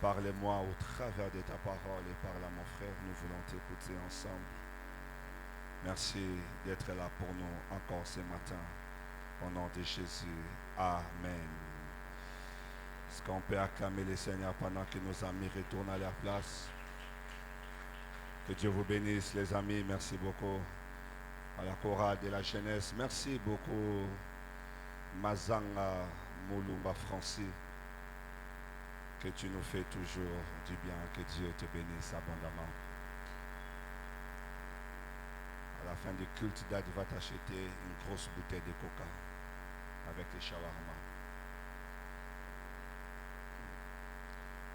Parlez-moi au travers de ta parole et par là, mon frère, nous voulons t'écouter ensemble. Merci d'être là pour nous encore ce matin. Au nom de Jésus. Amen. Est-ce qu'on peut acclamer le Seigneur pendant que nos amis retournent à leur place? Que Dieu vous bénisse, les amis. Merci beaucoup à la chorale de la jeunesse. Merci beaucoup, Mazanga Moulumba Francis. Que tu nous fais toujours du bien. Que Dieu te bénisse abondamment. À la fin du culte, Dad va t'acheter une grosse bouteille de coca avec les shawarma.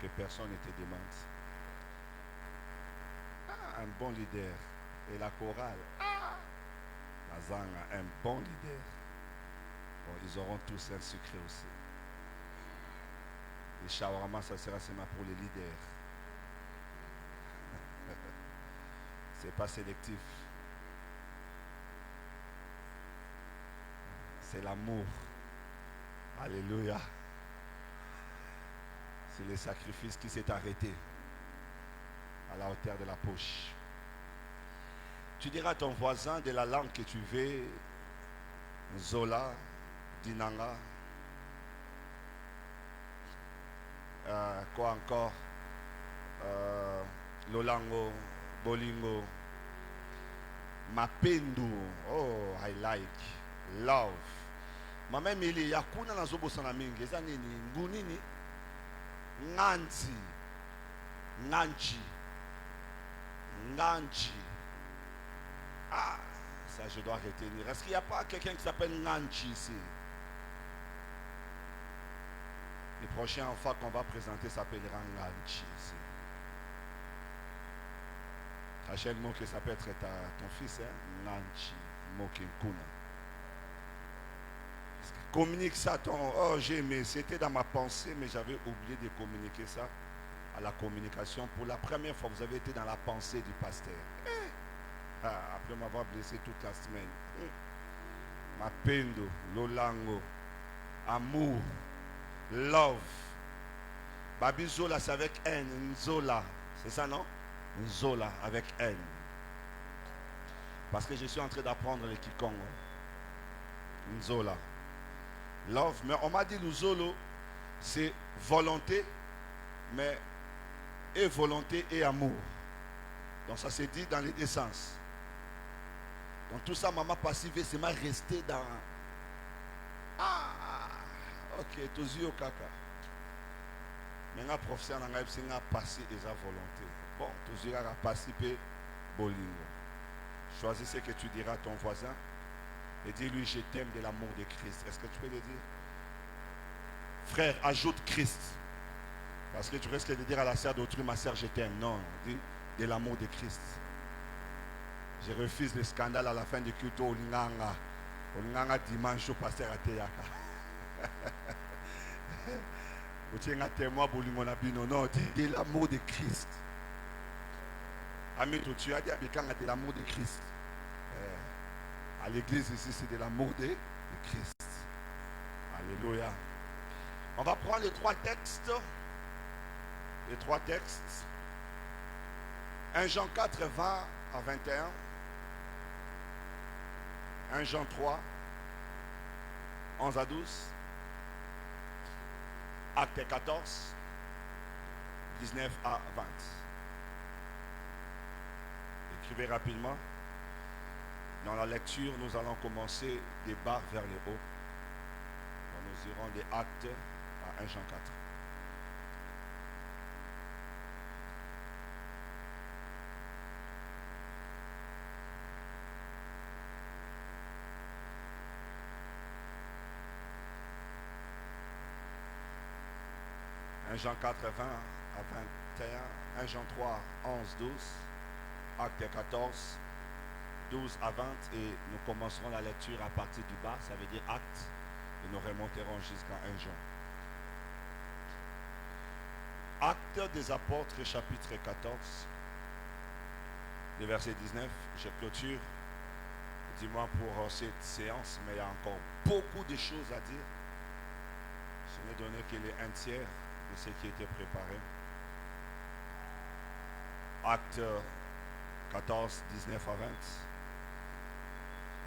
Que personne ne te demande. Ah, un bon leader. Et la chorale. Ah, Mazanga, un bon leader. Bon, ils auront tous un sucré aussi. Les shawarma, ça sera seulement pour les leaders. C'est pas sélectif. C'est l'amour. Alléluia. C'est le sacrifice qui s'est arrêté à la hauteur de la poche. Tu diras à ton voisin de la langue que tu veux, Zola, Dinanga, quoi encore, Lolango, Bolingo, Mapendu, oh, I like, love. Mama Emily, yakuna na zobo sana mingi, eza nini, ngunini, nganzi, nganchi, nganchi. Ah, ça je dois retenir. Est-ce qu'il n'y a pas quelqu'un qui s'appelle Nganchi ici? Le prochain enfant qu'on va présenter s'appellera Nganchi ici. Prochainement que ça peut être ton fils, hein? Nganchi Mokinkuna. Communique ça à ton... Oh, j'ai aimé. C'était dans ma pensée, mais j'avais oublié de communiquer ça à la communication. Pour la première fois, vous avez été dans la pensée du pasteur. Après m'avoir blessé toute la semaine. Mapendo, Lolango, amour, love. Babi Zola, c'est avec N. Nzola. C'est ça, non? Nzola, avec N. Parce que je suis en train d'apprendre le Kikongo. Nzola. Love. Mais on m'a dit Nzolo, c'est volonté, mais et volonté et amour. Donc ça s'est dit dans les deux sens. Donc tout ça, maman passive, c'est m'a resté dans... Ah, ok, tous yeux au caca. Maintenant, professeur, on a passé et sa volonté. Bon, tous yeux à participer, bolingo. Choisis ce que tu diras à ton voisin et dis-lui, je t'aime de l'amour de Christ. Est-ce que tu peux le dire? Frère, ajoute Christ. Parce que tu risques de dire à la sœur d'autrui, ma sœur, je t'aime. Non, dis de l'amour de Christ. Je refuse le scandale à la fin du culte au Linganga. Au Linganga dimanche au pasteur Ateyaka. Vous tiens un témoin pour l'Ingonabino. Non, de l'amour de Christ. Amen, tu as dit de l'amour de Christ. À l'église ici, c'est de l'amour de Christ. Alléluia. On va prendre les trois textes. Les trois textes. 1 Jean 4, 20 à 21. 1 Jean 3, 11 à 12. Acte 14, 19 à 20. Écrivez rapidement. Dans la lecture, nous allons commencer des bas vers le haut. Nous irons des actes à 1 Jean 4. Jean 4, 20 à 21, 1 Jean 3, 11, 12, Acte 14, 12 à 20, et nous commencerons la lecture à partir du bas, ça veut dire Acte, et nous remonterons jusqu'à 1 Jean. Acte des apôtres, chapitre 14, le verset 19, je clôture. Dis-moi pour cette séance, mais il y a encore beaucoup de choses à dire. Je n'ai donné que les un tiers de ce qui était préparé. Acte 14, 19 à 20.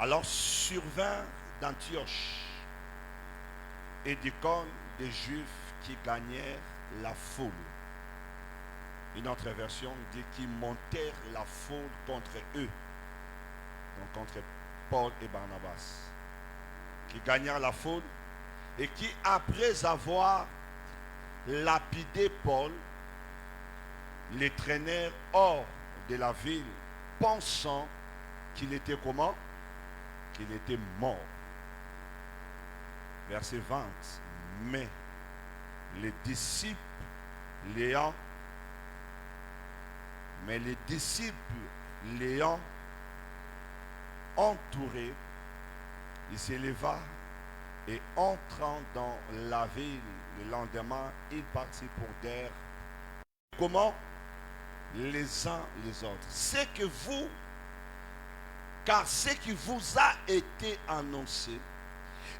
Alors survinrent d'Antioche et d'Icône des Juifs qui gagnèrent la foule. Une autre version dit qu'ils montèrent la foule contre eux, donc contre Paul et Barnabas, qui gagnèrent la foule et qui, après avoir lapidé Paul, les traînèrent hors de la ville, pensant qu'il était comment? Qu'il était mort. Verset 20. Mais les disciples l'ayant entouré, il s'éleva et entrant dans la ville le lendemain, il partit pour Derbe. Comment? Les uns les autres. Car ce qui vous a été annoncé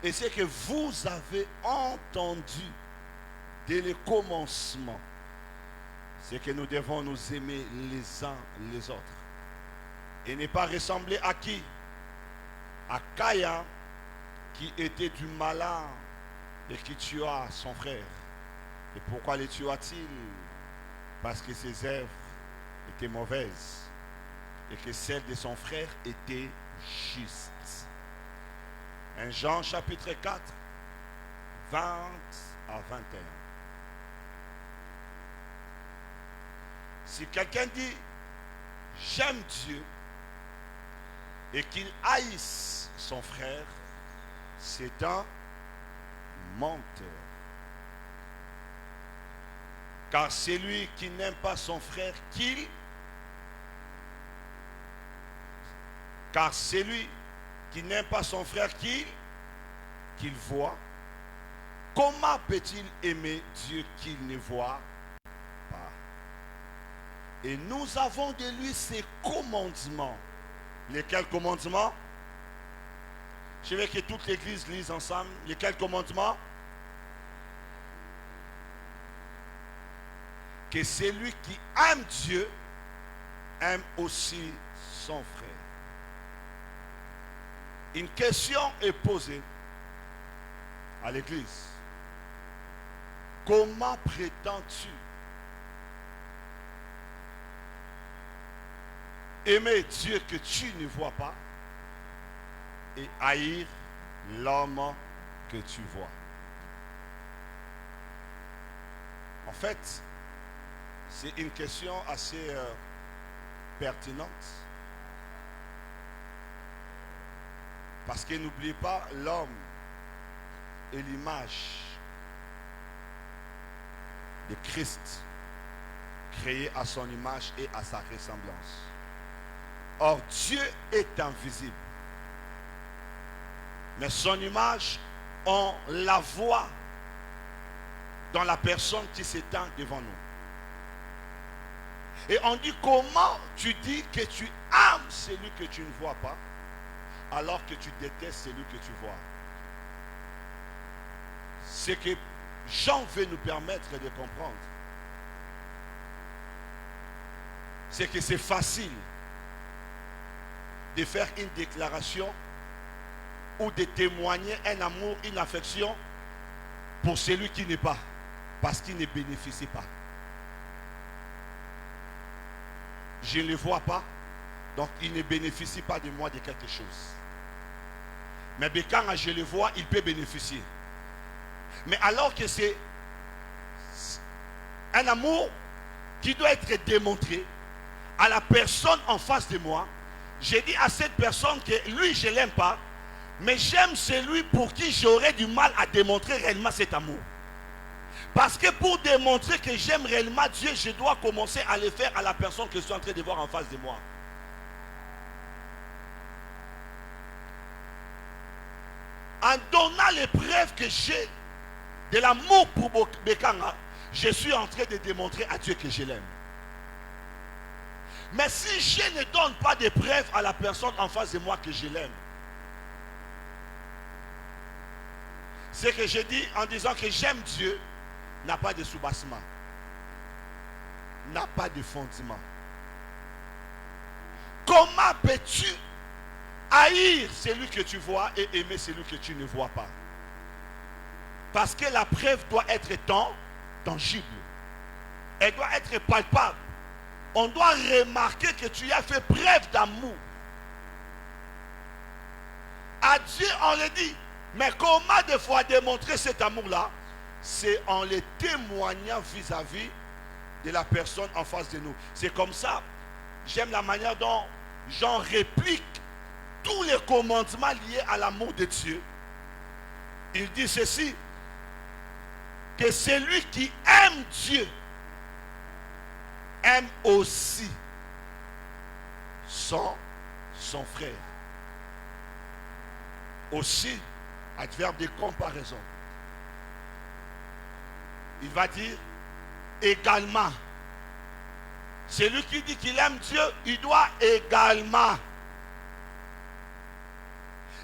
et ce que vous avez entendu dès le commencement, c'est que nous devons nous aimer les uns les autres. Et ne pas ressembler à qui? À Caïn, qui était du malin et qui tua son frère. Et pourquoi le tua-t-il? Parce que ses œuvres étaient mauvaises et que celles de son frère étaient justes. 1 Jean chapitre 4, 20 à 21. Si quelqu'un dit j'aime Dieu et qu'il haïsse son frère, c'est un menteur. Car celui qui n'aime pas son frère qu'il voit, comment peut-il aimer Dieu qu'il ne voit pas? Et nous avons de lui ses commandements. Lesquels commandements? Je veux que toute l'église lise ensemble. Lesquels commandements? Que celui qui aime Dieu aime aussi son frère. Une question est posée à l'église. Comment prétends-tu aimer Dieu que tu ne vois pas et haïr l'homme que tu vois? En fait, c'est une question assez pertinente. Parce que n'oublie pas, l'homme est l'image de Christ, créé à son image et à sa ressemblance. Or, Dieu est invisible. Mais son image, on la voit dans la personne qui s'étend devant nous. Et on dit, comment tu dis que tu aimes celui que tu ne vois pas, alors que tu détestes celui que tu vois? Ce que Jean veut nous permettre de comprendre, c'est que c'est facile de faire une déclaration ou de témoigner un amour, une affection pour celui qui n'est pas, parce qu'il ne bénéficie pas. Je ne le vois pas, donc il ne bénéficie pas de moi de quelque chose. Mais quand je le vois, il peut bénéficier. Mais alors que c'est un amour qui doit être démontré à la personne en face de moi, je dis à cette personne que lui, je ne l'aime pas, mais j'aime celui pour qui j'aurais du mal à démontrer réellement cet amour. Parce que pour démontrer que j'aime réellement Dieu, je dois commencer à le faire à la personne que je suis en train de voir en face de moi. En donnant les preuves que j'ai de l'amour pour Bekanga, je suis en train de démontrer à Dieu que je l'aime. Mais si je ne donne pas de preuves à la personne en face de moi que je l'aime, ce que je dis en disant que j'aime Dieu n'a pas de soubassement, n'a pas de fondement. comment peux-tu haïr celui que tu vois et aimer celui que tu ne vois pas? Parce que la preuve doit être tangible. Elle doit être palpable. On doit remarquer que tu as fait preuve d'amour. À Dieu, on le dit. Mais comment des fois démontrer cet amour-là? C'est en le témoignant vis-à-vis de la personne en face de nous. C'est comme ça. J'aime la manière dont Jean réplique tous les commandements liés à l'amour de Dieu. Il dit ceci, que celui qui aime Dieu aime aussi son frère. Aussi, adverbe de comparaison. Il va dire également. Celui qui dit qu'il aime Dieu, il doit également.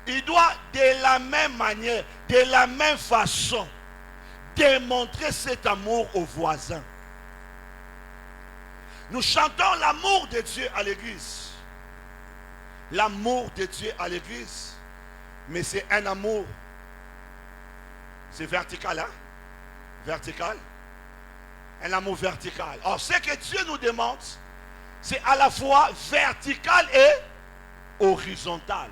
Il doit de la même manière, de la même façon, démontrer cet amour aux voisins. Nous chantons l'amour de Dieu à l'église. L'amour de Dieu à l'église. Mais c'est un amour. C'est vertical, hein? Vertical. Un amour vertical. Or, ce que Dieu nous demande, c'est à la fois vertical et horizontal.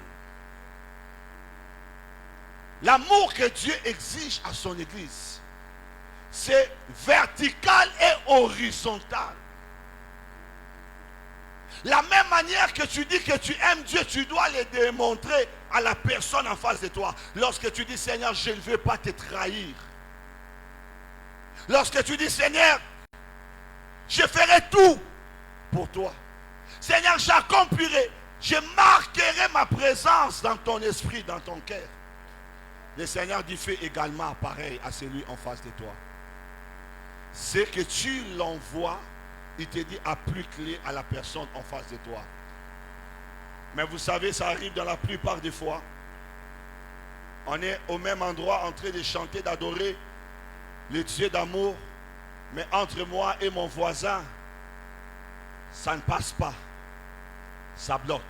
L'amour que Dieu exige à son église, c'est vertical et horizontal. La même manière que tu dis que tu aimes Dieu, tu dois le démontrer à la personne en face de toi. Lorsque tu dis, Seigneur, je ne veux pas te trahir. Lorsque tu dis, Seigneur, je ferai tout pour toi. Seigneur, j'accomplirai, je marquerai ma présence dans ton esprit, dans ton cœur. Le Seigneur dit, fais également pareil à celui en face de toi. C'est que tu l'envoies, il te dit, applique-le à la personne en face de toi. Mais vous savez, ça arrive dans la plupart des fois. On est au même endroit en train de chanter, d'adorer le Dieu d'amour. Mais entre moi et mon voisin, ça ne passe pas. Ça bloque.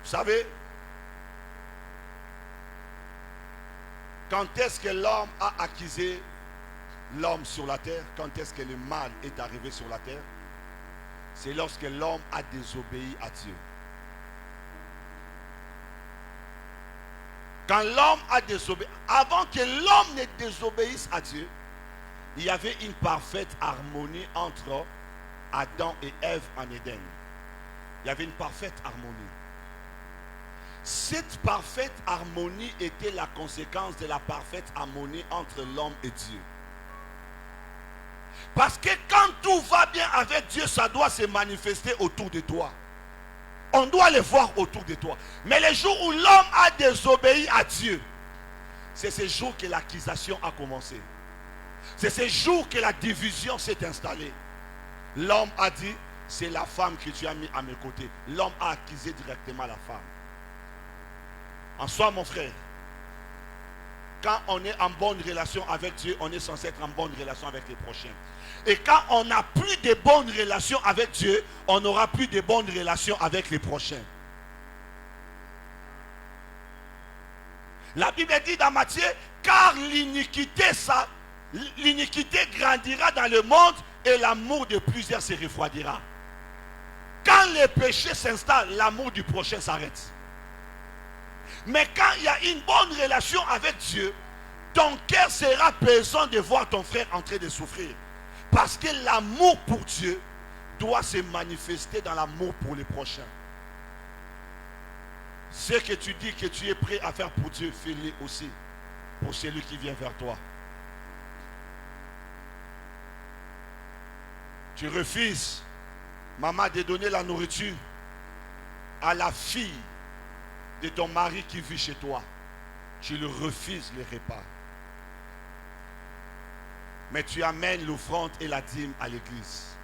Vous savez, quand est-ce que l'homme a accusé l'homme sur la terre? Quand est-ce que le mal est arrivé sur la terre? C'est lorsque l'homme a désobéi à Dieu. Quand l'homme a désobéi, avant que l'homme ne désobéisse à Dieu, il y avait une parfaite harmonie entre Adam et Ève en Éden. Il y avait une parfaite harmonie. Cette parfaite harmonie était la conséquence de la parfaite harmonie entre l'homme et Dieu. Parce que quand tout va bien avec Dieu, ça doit se manifester autour de toi. On doit le voir autour de toi. Mais les jours où l'homme a désobéi à Dieu, c'est ce jour que l'accusation a commencé. C'est ce jour que la division s'est installée. L'homme a dit, c'est la femme que tu as mis à mes côtés. L'homme a accusé directement la femme. En soi, mon frère, quand on est en bonne relation avec Dieu, on est censé être en bonne relation avec les prochains. Et quand on n'a plus de bonnes relations avec Dieu, on n'aura plus de bonnes relations avec les prochains. La Bible dit dans Matthieu, car l'iniquité grandira dans le monde et l'amour de plusieurs se refroidira. Quand le péché s'installe, l'amour du prochain s'arrête. Mais quand il y a une bonne relation avec Dieu, ton cœur sera pesant de voir ton frère en train de souffrir. Parce que l'amour pour Dieu doit se manifester dans l'amour pour les prochains. Ce que tu dis que tu es prêt à faire pour Dieu, fais-le aussi pour celui qui vient vers toi. Tu refuses, maman, de donner la nourriture à la fille de ton mari qui vit chez toi. Tu le refuses les repas. Mais tu amènes l'offrande et la dîme à l'église.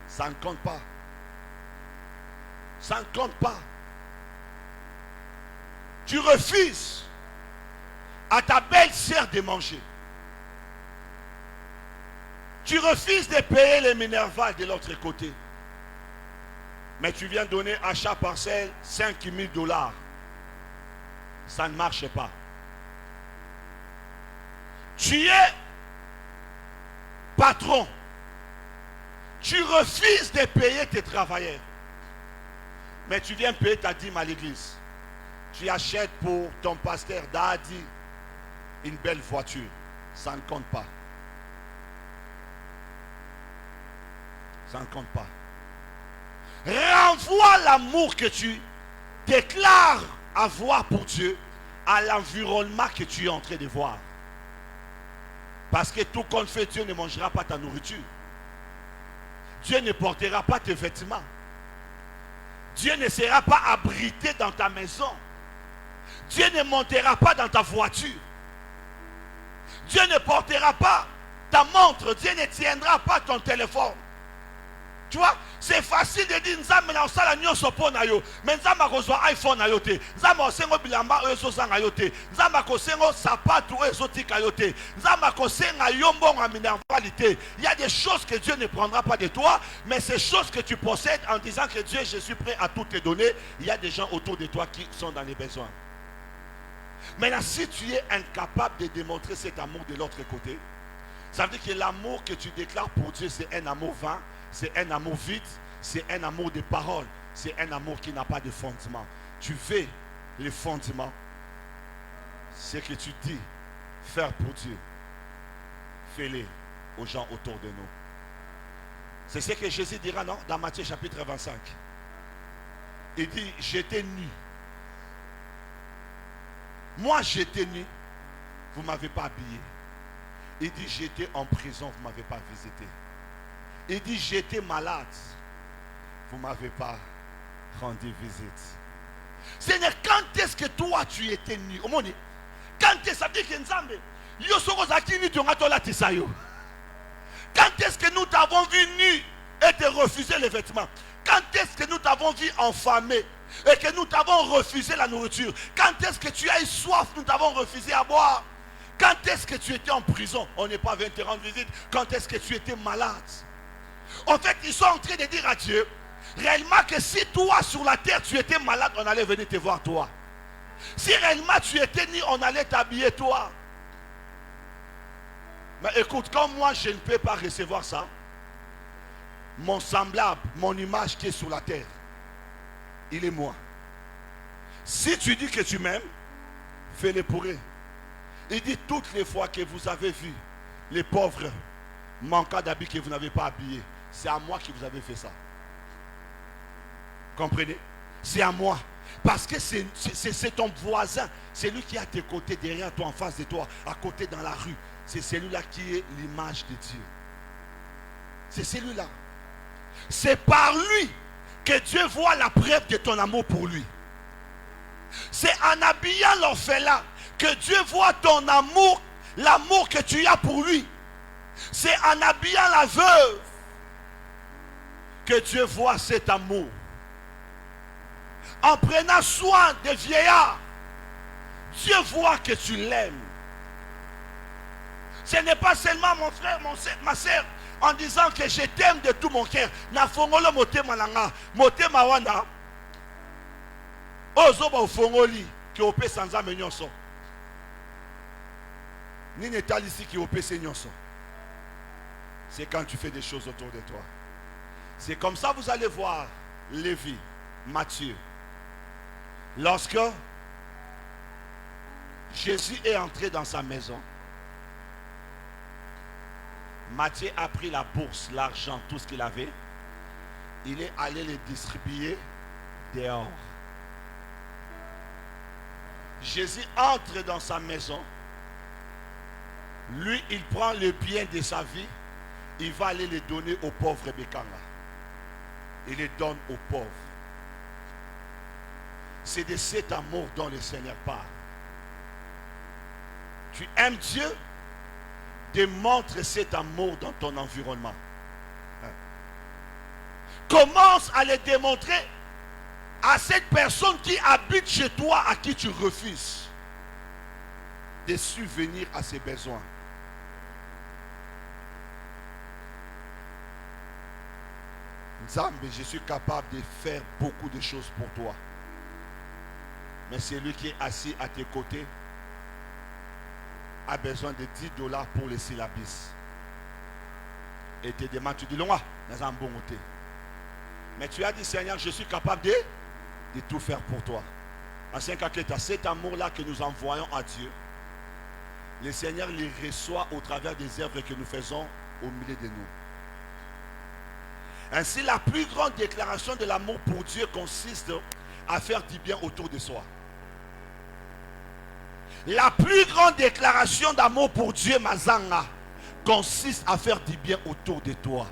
Ça ne compte pas. Ça ne compte pas. Tu refuses à ta belle-sœur de manger. Tu refuses de payer les Minerval de l'autre côté. Mais tu viens donner achat parcelle 5 000 $. Ça ne marche pas. Tu es patron. Tu refuses de payer tes travailleurs. Mais tu viens payer ta dîme à l'église. Tu achètes pour ton pasteur Dadi une belle voiture. Ça ne compte pas. Ça ne compte pas. Renvoie l'amour que tu déclares avoir pour Dieu à l'environnement que tu es en train de voir. Parce que tout compte fait, Dieu ne mangera pas ta nourriture. Dieu ne portera pas tes vêtements. Dieu ne sera pas abrité dans ta maison. Dieu ne montera pas dans ta voiture. Dieu ne portera pas ta montre. Dieu ne tiendra pas ton téléphone. Tu vois, c'est facile de dire Nzambe na osala nyonso po na yo, mais Nzambe akozwa iPhone na yo te, Nzambe osengo bilamba oyo ezozanga yo te, Nzambe akosengo sapato oyo ezotika yo te, Nzambe akosenga yo mbongo ya minervalité. Il y a des choses que Dieu ne prendra pas de toi, mais ces choses que tu possèdes en disant que Dieu, je suis prêt à tout te donner, il y a des gens autour de toi qui sont dans les besoins. Maintenant, si tu es incapable de démontrer cet amour de l'autre côté, ça veut dire que l'amour que tu déclares pour Dieu, c'est un amour vain. C'est un amour vide, c'est un amour de parole, c'est un amour qui n'a pas de fondement. Tu veux les fondements, ce que tu dis faire pour Dieu, fais-les aux gens autour de nous. C'est ce que Jésus dira, non, dans Matthieu chapitre 25. Il dit, j'étais nu. Moi j'étais nu, vous ne m'avez pas habillé. Il dit, j'étais en prison, vous ne m'avez pas visité. Il dit, j'étais malade. Vous ne m'avez pas rendu visite. Seigneur, quand est-ce que toi tu étais nu? Quand est-ce que Nzambe quand est-ce que nous t'avons vu nu et te refuser les vêtements? Quand est-ce que nous t'avons vu enfamé et que nous t'avons refusé la nourriture? Quand est-ce que tu as eu soif, nous t'avons refusé à boire? Quand est-ce que tu étais en prison? On n'est pas venu te rendre visite. Quand est-ce que tu étais malade? En fait, ils sont en train de dire à Dieu, réellement que si toi sur la terre tu étais malade, on allait venir te voir toi. Si réellement tu étais nu, on allait t'habiller toi. Mais écoute, comme moi je ne peux pas recevoir ça, mon semblable, mon image qui est sur la terre, il est moi. Si tu dis que tu m'aimes, fais-le pour eux. Il dit toutes les fois que vous avez vu les pauvres manquant d'habits que vous n'avez pas habillés, c'est à moi qui vous avez fait ça. Comprenez? C'est à moi. Parce que c'est ton voisin. C'est lui qui est à tes côtés, derrière toi, en face de toi, à côté dans la rue. C'est celui-là qui est l'image de Dieu. C'est celui-là. C'est par lui que Dieu voit la preuve de ton amour pour lui. C'est en habillant l'orphelin que Dieu voit ton amour, l'amour que tu as pour lui. C'est en habillant la veuve que Dieu voit cet amour. En prenant soin des vieillards, Dieu voit que tu l'aimes. Ce n'est pas seulement mon frère, ma soeur, en disant que je t'aime de tout mon cœur. Na fongolo motema nanga, motema wana. Ozoba ufongoli ki ope sanza menyonso. Ni netal ici qui ope senyonso. C'est quand tu fais des choses autour de toi. C'est comme ça vous allez voir Lévi, Matthieu. Lorsque Jésus est entré dans sa maison, Matthieu a pris la bourse, l'argent, tout ce qu'il avait. Il est allé les distribuer dehors. Jésus entre dans sa maison. Lui, il prend le bien de sa vie. Il va aller les donner aux pauvres Bekanga. Il les donne aux pauvres. C'est de cet amour dont le Seigneur parle. Tu aimes Dieu, démontre cet amour dans ton environnement. Commence à le démontrer à cette personne qui habite chez toi, à qui tu refuses de subvenir à ses besoins. Nzambe, je suis capable de faire beaucoup de choses pour toi. Mais celui qui est assis à tes côtés a besoin de $10 pour les syllabis. Et te demande, tu dis, non, dans un bon côté. Mais tu as dit, Seigneur, je suis capable de tout faire pour toi. Ancien Kaketa, cet amour-là que nous envoyons à Dieu, le Seigneur les reçoit au travers des œuvres que nous faisons au milieu de nous. Ainsi, la plus grande déclaration de l'amour pour Dieu consiste à faire du bien autour de soi. La plus grande déclaration d'amour pour Dieu, Mazanga, consiste à faire du bien autour de toi.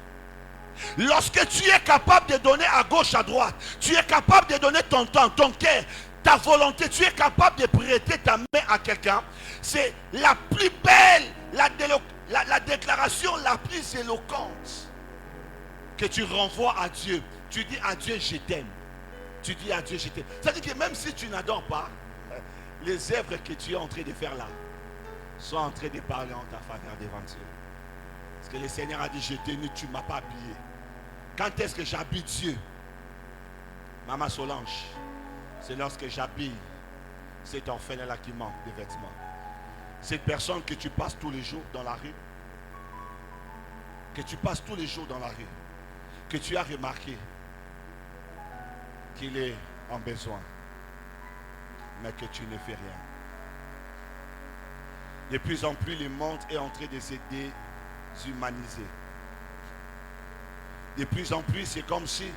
Lorsque tu es capable de donner à gauche, à droite, tu es capable de donner ton temps, ton cœur, ta volonté, tu es capable de prêter ta main à quelqu'un, c'est la plus belle, la déclaration la plus éloquente que tu renvoies à Dieu. Tu dis à Dieu, je t'aime. Tu dis à Dieu, je t'aime. C'est-à-dire que même si tu n'adores pas, les œuvres que tu es en train de faire là sont en train de parler en ta faveur devant Dieu. Parce que le Seigneur a dit, je t'ai mis, tu ne m'as pas habillé. Quand est-ce que j'habille Dieu? Maman Solange, c'est lorsque j'habille cet orphelin-là qui manque de vêtements. Cette personne que tu passes tous les jours dans la rue, que tu passes tous les jours dans la rue, que tu as remarqué qu'il est en besoin, mais que tu ne fais rien. De plus en plus, le monde est en train de se déshumaniser. De plus en plus, c'est comme si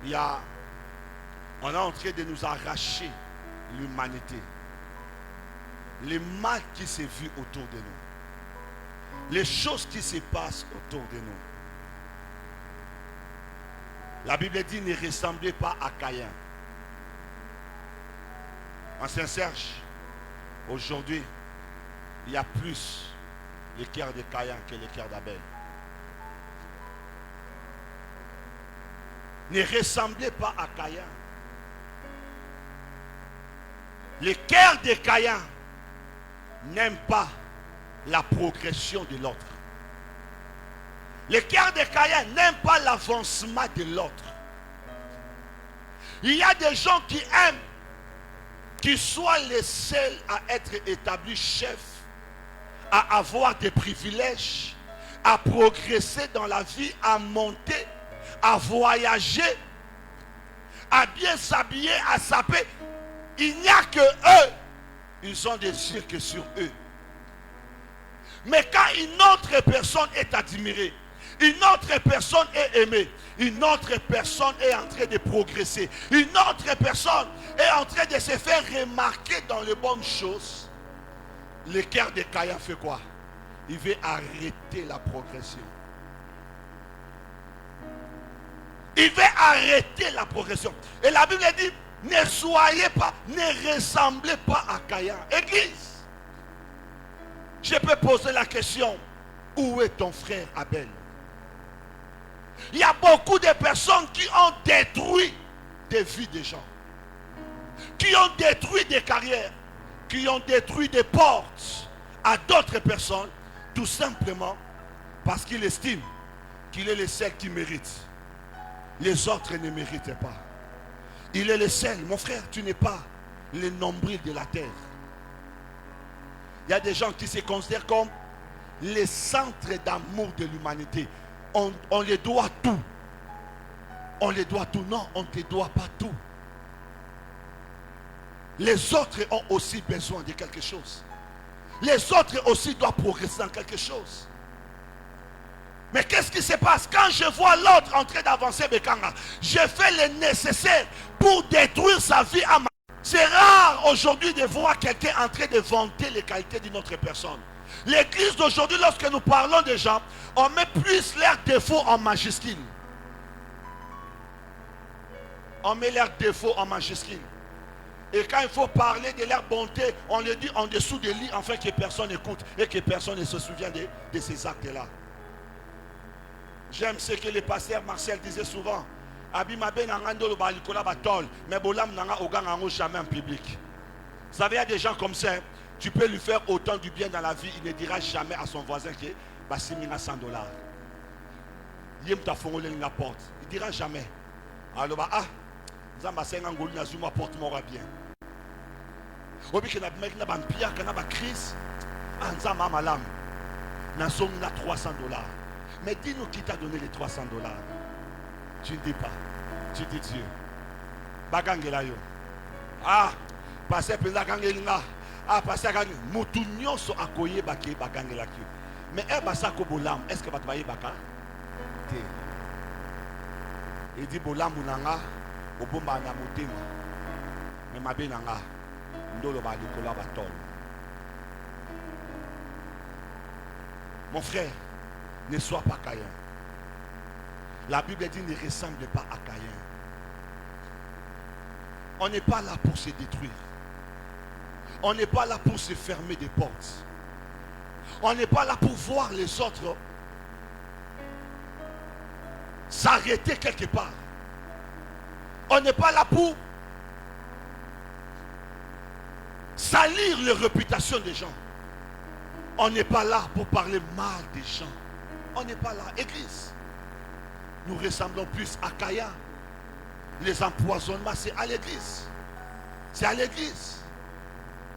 on est en train de nous arracher l'humanité. Le mal qui s'est vu autour de nous. Les choses qui se passent autour de nous. La Bible dit, ne ressemblez pas à Caïn. Ancien Serge, aujourd'hui, il y a plus le cœur de Caïn que le cœur d'Abel. Ne ressemblez pas à Caïn. Le cœur de Caïn n'aime pas la progression de l'autre. Le cœur de Caïn n'aime pas l'avancement de l'autre. Il y a des gens qui aiment qu'ils soient les seuls à être établis chefs, à avoir des privilèges, à progresser dans la vie, à monter, à voyager, à bien s'habiller, à saper. Il n'y a que eux, ils ont des yeux que sur eux. Mais quand une autre personne est admirée, une autre personne est aimée, une autre personne est en train de progresser, une autre personne est en train de se faire remarquer dans les bonnes choses, le cœur de Caïn fait quoi? Il veut arrêter la progression. Il veut arrêter la progression. Et la Bible dit, ne soyez pas, ne ressemblez pas à Caïn. Église, je peux poser la question, où est ton frère Abel? Il y a beaucoup de personnes qui ont détruit des vies des gens, qui ont détruit des carrières, qui ont détruit des portes à d'autres personnes, tout simplement parce qu'il estime qu'il est le seul qui mérite. Les autres ne méritent pas. Il est le seul. Mon frère, tu n'es pas le nombril de la terre. Il y a des gens qui se considèrent comme les centres d'amour de l'humanité. On les doit tout. On les doit tout. Non, on ne te doit pas tout. Les autres ont aussi besoin de quelque chose. Les autres aussi doivent progresser dans quelque chose. Mais qu'est-ce qui se passe quand je vois l'autre en train d'avancer Bekanga? Je fais le nécessaire pour détruire sa vie à ma... C'est rare aujourd'hui de voir quelqu'un en train de vanter les qualités d'une autre personne. L'église d'aujourd'hui, lorsque nous parlons des gens, on met plus leurs défauts en majuscule. On met leurs défauts en majuscule. Et quand il faut parler de leur bonté, on le dit en dessous des lits, afin que personne n'écoute et que personne ne se souvienne de ces actes-là. J'aime ce que le pasteur Marcel disait souvent. Mais bolam nanga ogangango jamais en public. Vous savez, il y a des gens comme ça, hein, tu peux lui faire autant du bien dans la vie, il ne dira jamais à son voisin que $100. Il dira jamais. Alors, ah, Zamba Sengangoli n'a pas porte mon bien. Obi que n'a pas pire, que n'a pas crise. Ah, Nzama malam. N'a somme na $300. Mais dis-nous qui t'a donné les $300. Tu ne dis pas. Tu dis Dieu. Bagangela yo. Ah, passez penda kangelinga. Ah, passez kange. Mutu nyonso akoye bake bagangela ki. Mais e basa ko bolam, est-ce que batbaye baka? Té. Il dit bolam munanga obomba na motema. Mais mabe nanga ndolo ba likola batol. Mon frère, ne sois pas Caïn. La Bible dit ne ressemble pas à Caïn. On n'est pas là pour se détruire. On n'est pas là pour se fermer des portes. On n'est pas là pour voir les autres s'arrêter quelque part. On n'est pas là pour salir les réputations des gens. On n'est pas là pour parler mal des gens. On n'est pas là. Église, nous ressemblons plus à Caïn. Les empoisonnements, c'est à l'église. C'est à l'église.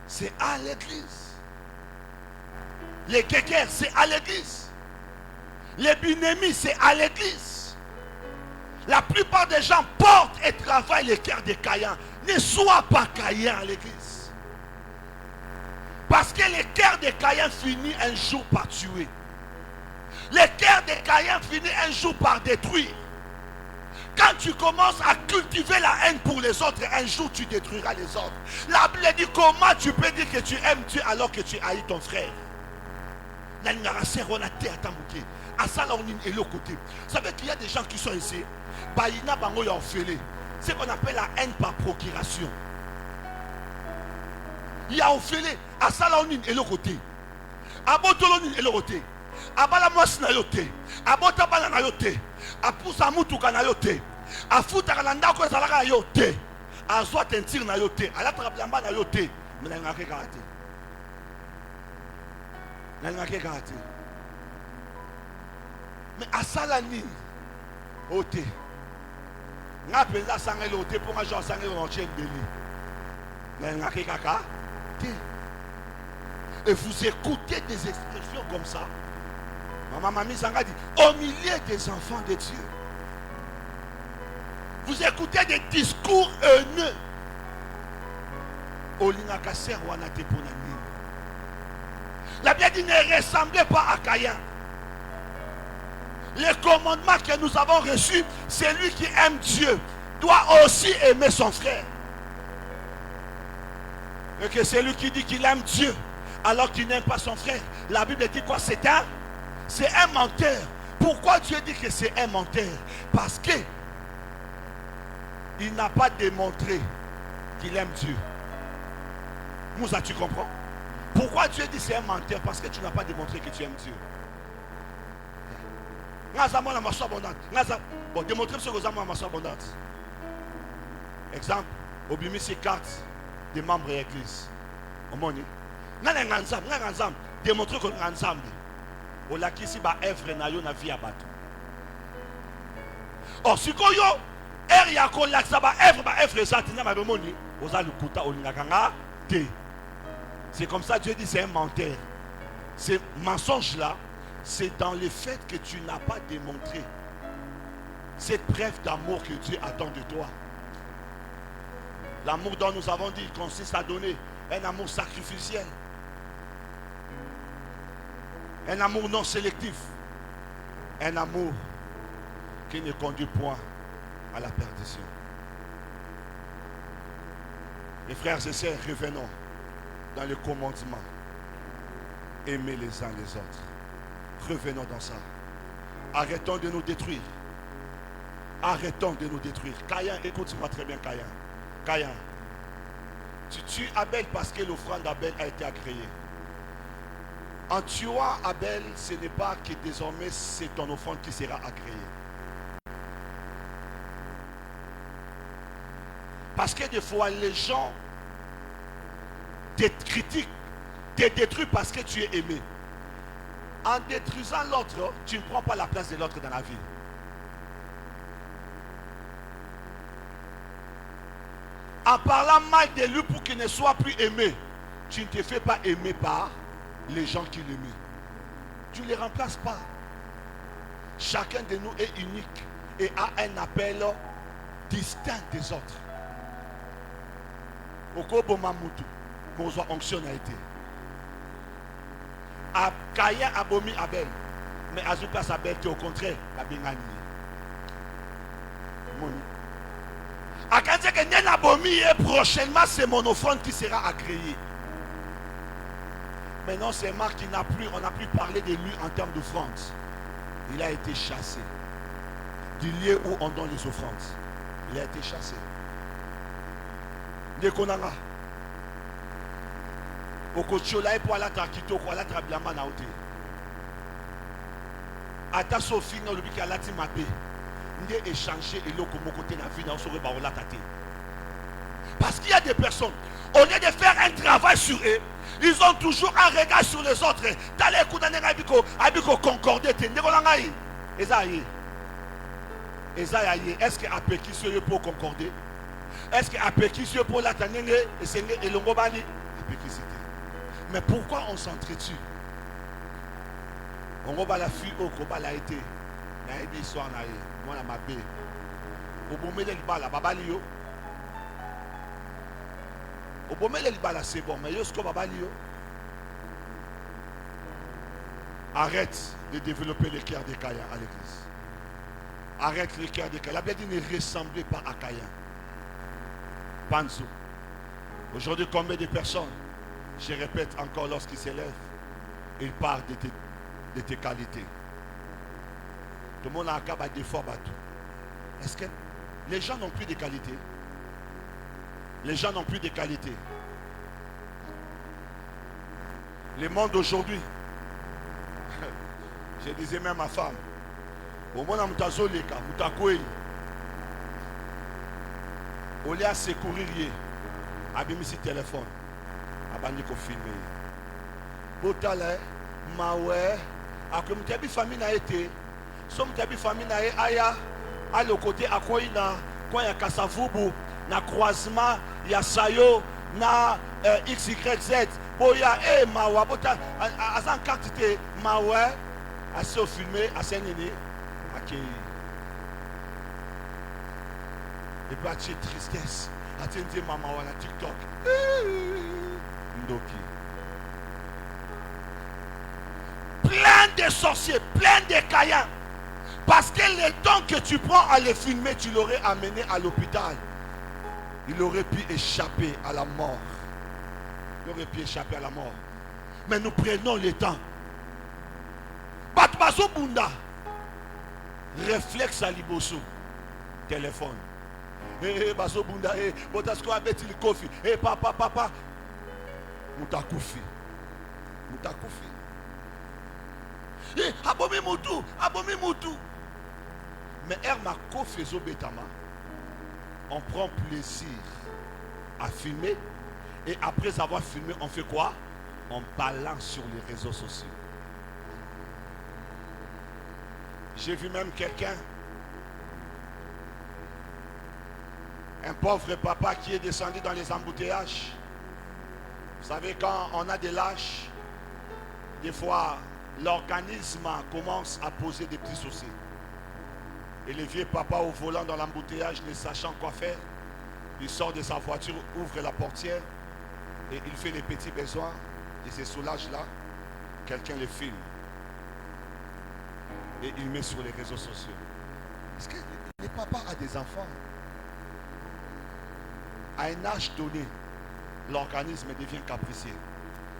C'est à l'église. Les kékers, c'est à l'église. Les binémis, c'est à l'église. La plupart des gens portent et travaillent les cœurs de Caïn. Ne sois pas Caïn à l'église. Parce que le cœur de Caïn finit un jour par tuer. Le cœur de Caïn finit un jour par détruire. Quand tu commences à cultiver la haine pour les autres, un jour tu détruiras les autres. La Bible dit comment tu peux dire que tu aimes Dieu alors que tu haïs ton frère. Vous savez qu'il y a des gens qui sont ici. C'est ce qu'on appelle la haine par procuration. Il y a offélé à Salaonin et le côté. À Botolonin et le côté. À Balamos na yote. À Botabana na yote. À Pousamoutuka na yote. À Foutaralanda ko Salaka yote. À Soitentir na yote. À la Trablamba na yote. Mais n'a rien karaté. N'a rien karaté. Mais à Salanin yote. N'a pas sangé yote pour un jour sangé on tient béni. N'a rien karaté. Et vous écoutez des expressions comme ça. Maman Mami Sanga dit au milieu des enfants de Dieu. Vous écoutez des discours haineux. La Bible dit ne ressemblez pas à Caïn. Le commandement que nous avons reçu, celui qui aime Dieu doit aussi aimer son frère. Et que celui qui dit qu'il aime Dieu alors qu'il n'aime pas son frère, la Bible dit quoi? C'est un menteur. Pourquoi Dieu dit que c'est un menteur? Parce que il n'a pas démontré qu'il aime Dieu. Moussa, tu comprends? Pourquoi Dieu dit c'est un menteur? Parce que tu n'as pas démontré que tu aimes Dieu. Bon, démontrer ce que vous avez en masse abondante. Exemple, au bimisi carte des membres de l'église. Au monde. Démontrer qu'on est ensemble. Au lac ici, bah, œuvre na yo na vie à bateau. Or, si qu'on yo, er ya ko lac ça bah, œuvre ça, tina ma bemoni, oza lukuta olingakanga te. C'est comme ça Dieu dit c'est un menteur. Ce mensonge là, c'est dans le fait que tu n'as pas démontré cette preuve d'amour que Dieu attend de toi. L'amour dont nous avons dit consiste à donner un amour sacrificiel. Un amour non sélectif. Un amour qui ne conduit point à la perdition. Mes frères et sœurs, revenons dans le commandement. Aimer les uns les autres. Revenons dans ça. Arrêtons de nous détruire. Arrêtons de nous détruire. Caïn, écoute-moi très bien, Caïn. Caïn, tu tues Abel parce que l'offrande d'Abel a été agréée. En tuant Abel, ce n'est pas que désormais c'est ton offrande qui sera agréée. Parce que des fois, les gens te critiquent, te détruisent parce que tu es aimé. En détruisant l'autre, tu ne prends pas la place de l'autre dans la vie. En parlant mal de lui pour qu'il ne soit plus aimé, tu ne te fais pas aimer par les gens qui l'aimaient. Tu ne les remplaces pas. Chacun de nous est unique et a un appel distinct des autres. Okobo Mamutu, Mozo onction a été. Caïn abomi Abel, mais à place Abel, au contraire, la bingani. À quand c'est que Nen abomi et prochainement c'est mon offrande qui sera agréée. Maintenant c'est Marc qui n'a plus, on n'a plus parlé de lui en termes d'offrande. Il a été chassé du lieu où on donne les offrandes. Il a été chassé. Nekonanga. Okochola et pour la takito pour la trablama na ote. Ata sofi na lobi ka lati mabe. Ndé échanger et loko mokote na vie na osore ba ola tate. Parce qu'il y a des personnes, au lieu de faire un travail sur eux, ils ont toujours un regard sur les autres. Dans les coups d'année abiko concordé te nekonanga yi. Ezaïe. Ezaïe, est-ce que apeki sur pour concorder? Est-ce que apeki sur pour la tanenge et senge et longobali? Apeki. Mais pourquoi on s'entretue? On va la fille au combat l'a été. Il y a une histoire là. Moi la mabé. Au boumé de l'ibala, babalio. Au boumé de l'ibala c'est bon, mais yosko babalio. Arrête de développer le cœur des Caïens à l'église. Arrête le cœur des Caïens. La Bible dit ne ressemblez pas à Caïen. Panzo. Aujourd'hui, combien de personnes, je répète encore lorsqu'ils s'élèvent, ils parlent de tes qualités. Tout le monde a un cas de fois battu. Est-ce que les gens n'ont plus de qualités? Les gens n'ont plus de qualités. Le monde d'aujourd'hui, je disais même à ma femme, au monde mutazoleka, mutakoyi. Au lieu de secourir, abimisi téléphone, abandi ko filmer. Botale, mawe, après mutabi famille na été, so mutabi famille na aya, à le côté akoina, quand ya kasavubu, na croisement, ya sayo, na XYZ, boya mawa, bota, azan quantité mawe, à se filmer, à s'ennuyer. Et puis tu es tristesse. Attendez maman à la TikTok. Ndoki. Plein de sorciers, plein de caïens. Parce que le temps que tu prends à les filmer, tu l'aurais amené à l'hôpital. Il aurait pu échapper à la mort. Il aurait pu échapper à la mort. Mais nous prenons le temps. Batbazo Bunda. Réflexe à Liboso. Téléphone. Bazo Bunda. Botasko abeti le kofi. Papa. Mutakoufi. Abomi Moutou. Mais Erma Kofi Zobetama. On prend plaisir à filmer. Et après avoir filmé, on fait quoi? On balance sur les réseaux sociaux. J'ai vu même quelqu'un, un pauvre papa qui est descendu dans les embouteillages. Vous savez, quand on a des lâches, des fois, l'organisme commence à poser des petits soucis. Et le vieux papa au volant dans l'embouteillage, ne sachant quoi faire, il sort de sa voiture, ouvre la portière et il fait les petits besoins. Il se soulage là. Quelqu'un le filme. Et il met sur les réseaux sociaux. Est-ce que les papas ont des enfants? À un âge donné, l'organisme devient capricieux.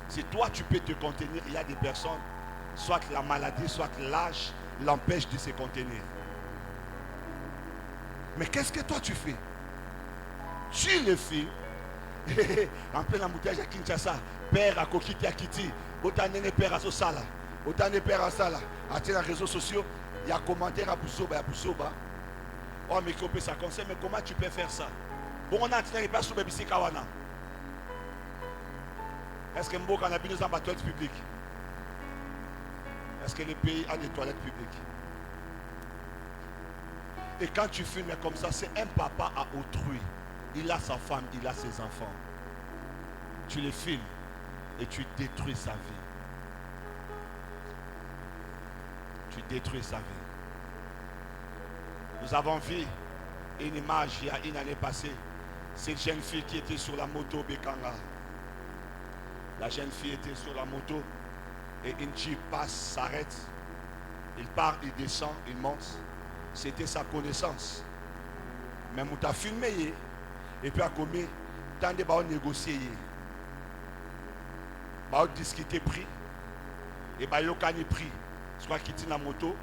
Si toi tu peux te contenir, il y a des personnes, soit la maladie, soit l'âge l'empêche de se contenir. Mais qu'est-ce que toi tu fais? Tu le fais. En plein embouteillage à Kinshasa, père à Kokiti à Kiti, autant de père à Sosala. Autant de pères à ça là, à les réseaux sociaux, il y a commentaire à Boussoba, Oh, mais ça concerne, mais comment tu peux faire ça? Bon, on a un pas sous Bébissi Kawana. Est-ce que Mboka a bien dans toilettes publiques? Est-ce que le pays a des toilettes publiques? Et quand tu filmes comme ça, c'est un papa à autrui. Il a sa femme, il a ses enfants. Tu les filmes et tu détruis sa vie. Tu détruis sa vie. Nous avons vu une image il y a une année passée. Cette jeune fille qui était sur la moto Bekanga. La jeune fille était sur la moto et une jeep passe, s'arrête. Il part, il descend, il monte. C'était sa connaissance. Mais on t'a filmé et puis à combien tant de gens négocier. Ils discuter prix et ils ont pris. Soit quitter la moto.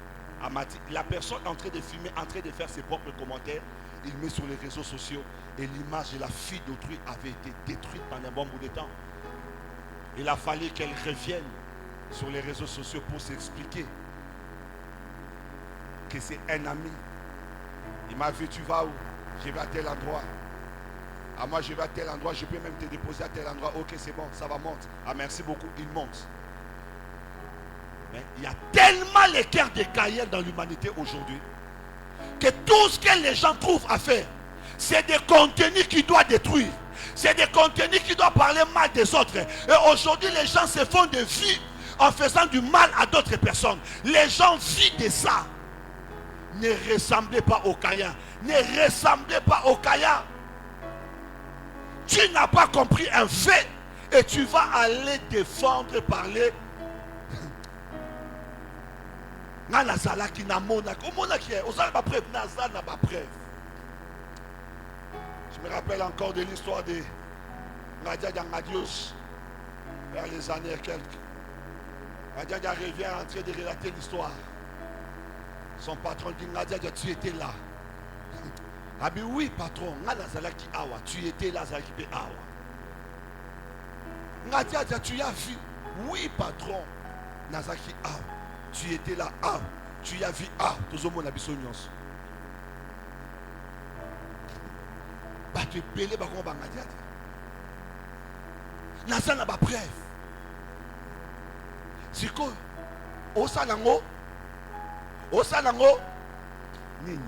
La personne en train de filmer, en train de faire ses propres commentaires, il met sur les réseaux sociaux et l'image de la fille d'autrui avait été détruite pendant un bon bout de temps. Il a fallu qu'elle revienne sur les réseaux sociaux pour s'expliquer que c'est un ami. Il m'a vu, tu vas où? Je vais à tel endroit. Ah, moi je vais à tel endroit, je peux même te déposer à tel endroit. Ok, c'est bon, ça va monter. Ah, merci beaucoup, il monte. Mais il y a tellement les cœurs décaillés dans l'humanité aujourd'hui que tout ce que les gens trouvent à faire, c'est des contenus qui doivent détruire. C'est des contenus qui doivent parler mal des autres. Et aujourd'hui, les gens se font des vies en faisant du mal à d'autres personnes. Les gens vivent de ça. Ne ressemblez pas aux Caïens. Ne ressemblez pas aux Caïens. Tu n'as pas compris un fait et tu vas aller défendre, parler. Je me rappelle encore de l'histoire de Nadia Dangadios vers les années quelques. Nadia revient en train de relater l'histoire. Son patron dit, Nadia, tu étais là. Ah bien oui, patron, tu étais là, Nadia, tu as vu. Oui, patron, Nazaki Awa. Tu étais là, tu as vu, tout le monde a besoin de nous. Tu es belé, Naza n'a pas preuve. C'est quoi? Osalango, Nini.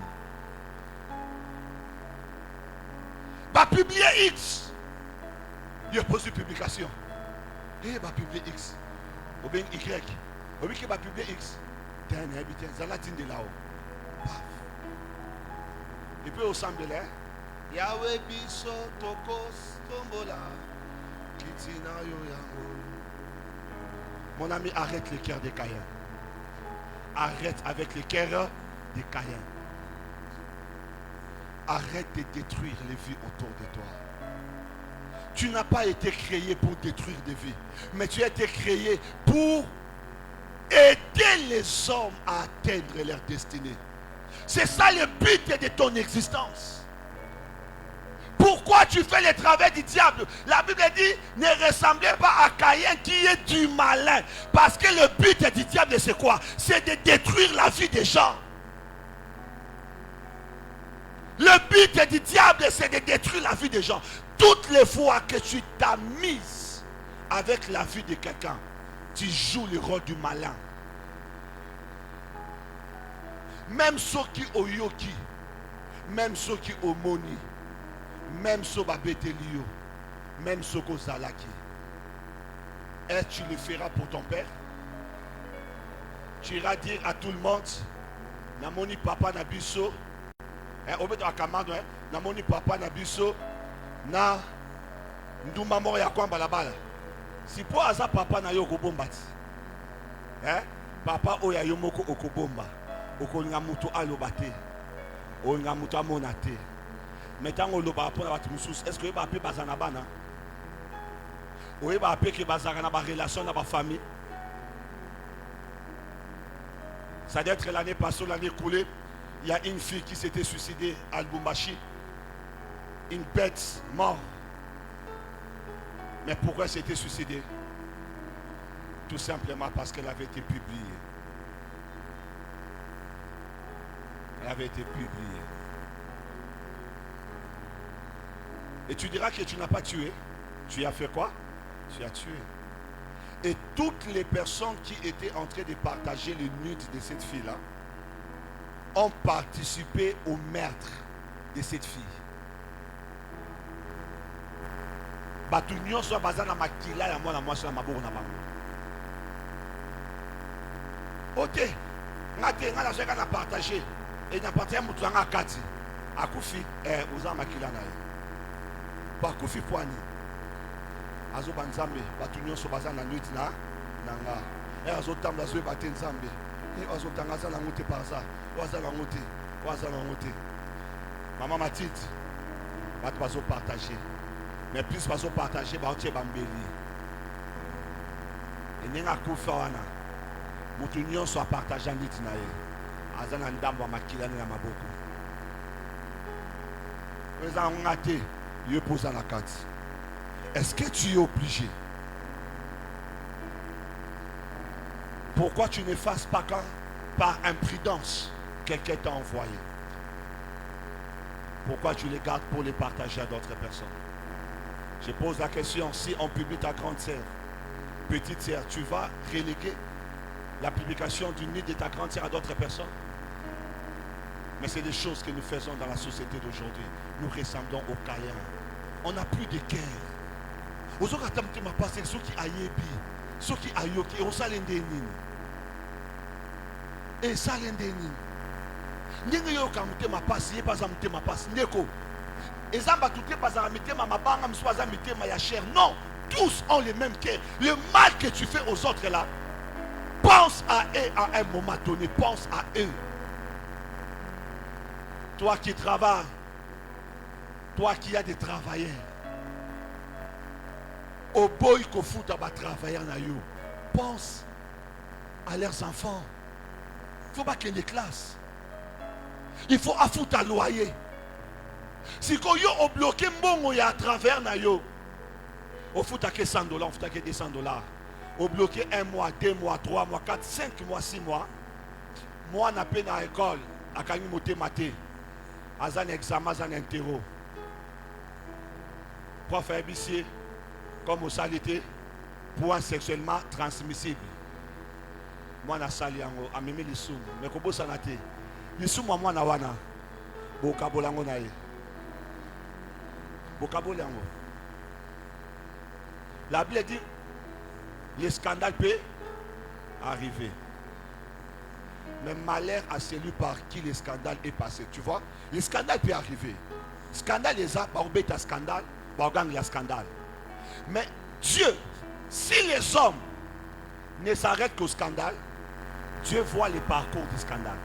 Bah publier X. Il a posé publication. Et bah publier X. Ou bien Y. Ou bien bah publier X. Dernier habitant, Zalatine de là-haut. Il peut ressembler là. Yahweh biso tokos tombola. Kitina yo yango. Mon ami, arrête les cœurs des Caïens. Arrête avec les cœurs des Caïens. Arrête de détruire les vies autour de toi. Tu n'as pas été créé pour détruire des vies, mais tu as été créé pour aider les hommes à atteindre leur destinée. C'est ça le but de ton existence. Pourquoi tu fais le travail du diable? La Bible dit, ne ressemblez pas à Caïn qui est du malin. Parce que le but du diable, c'est quoi? C'est de détruire la vie des gens. Le but du diable, c'est de détruire la vie des gens. Toutes les fois que tu t'amuses avec la vie de quelqu'un, tu joues le rôle du malin. Même ceux qui ont yoki, même ceux qui ont moni, même ceux qui ont même ceux qui ont zalaki. Est-ce que tu le feras pour ton père? Tu iras dire à tout le monde, Namoni papa na biso, obeto akamando, Namoni papa na biso, na nduma moko ya kwamba la bala. Si po aza papa na yo okobomba ti. Papa oya yo moko okobomba. Okolinga mutu aloba te. Olinga mutu amona te. Metango loba pona batu mususu, est-ce que ba pe bazana bana? Oye ba pe ke bazaka na ba relation na ba famille. Ça doit être l'année passée, l'année écoulée, il y a une fille qui s'était suicidée à Lubumbashi. Une bête morte. Mais pourquoi elle s'était suicidée? Tout simplement parce qu'elle avait été publiée. Elle avait été publiée. Et tu diras que tu n'as pas tué. Tu as fait quoi? Tu as tué. Et toutes les personnes qui étaient en train de partager les nudes de cette fille-là ont participé au meurtre de cette fille. Batu nyonso bazana makila ya mwana mwasi na maboko na bango. Ok, ngate ngana cheka na partager et na partager mutu nga kati. Akufi uza makila na ye. Ba kufi poani. Azo banzambe batu nyonso bazana nuit na nanga. Azo tamba zo bate nzambe. Azo tangaza na ngote parza. Waza na ngote. Waza na ngote. Maman Matite, batu bazo partager. Mais plus bazo partager ba otie bambeli. Et nenga kufa wana. Mutu nyonso a partager nuit na ye. Azana ndambo makila na maboko. Eza ngate ye posa la carte. Est-ce que tu es obligé? Pourquoi tu n'effaces pas quand par imprudence quelqu'un t'a envoyé? Pourquoi tu les gardes pour les partager à d'autres personnes? Je pose la question, si on publie ta grande sœur, petite sœur, tu vas reléguer la publication du nid de ta grande sœur à d'autres personnes? Mais c'est des choses que nous faisons dans la société d'aujourd'hui. Nous ressemblons aux Caïens. On n'a plus de cœur. Aujourd'hui, ma passé ceux qui ayebi, ceux qui ayoki, on s'alendeni. Et s'alendeni. N'engue yo kamute ma passe, yé pas amute ma passe. Neko. Et zamba touté pas amute ma mabanga, m'soisa amute ma yacher. Non, tous ont le même cœur. Le mal que tu fais aux autres là, pense à eux à un moment donné. Pense à eux. Toi qui travailles, toi qui as des travailleurs, au boy qu'on fout à travailleurs, pense à leurs enfants. Il ne faut pas qu'il y ait des classes. Il faut affouter à loyer. Si vous avez bloqué mon à travers, au fout à 100 $, au fout à 200 $. Au bloqué 1 mois, 2 mois, 3 mois, 4, 5 mois, 6 mois. Moi, on a peine à l'école, à Kanimote Maté. Azan examen, azan interro. Prof ABC, comme au salité, point sexuellement transmissible. Moi, na sali yango, amemi lisum. Mais kobo sanate. Lisum moi na wana. Bokabolango na ye. Bokabolango. La Bible dit, le scandale peut arriver. Mais malheur à celui par qui le scandale est passé. Tu vois, le scandale peut arriver. Scandale les a, il scandale, il y a scandale. Mais Dieu, si les hommes ne s'arrêtent qu'au scandale, Dieu voit les parcours du scandale.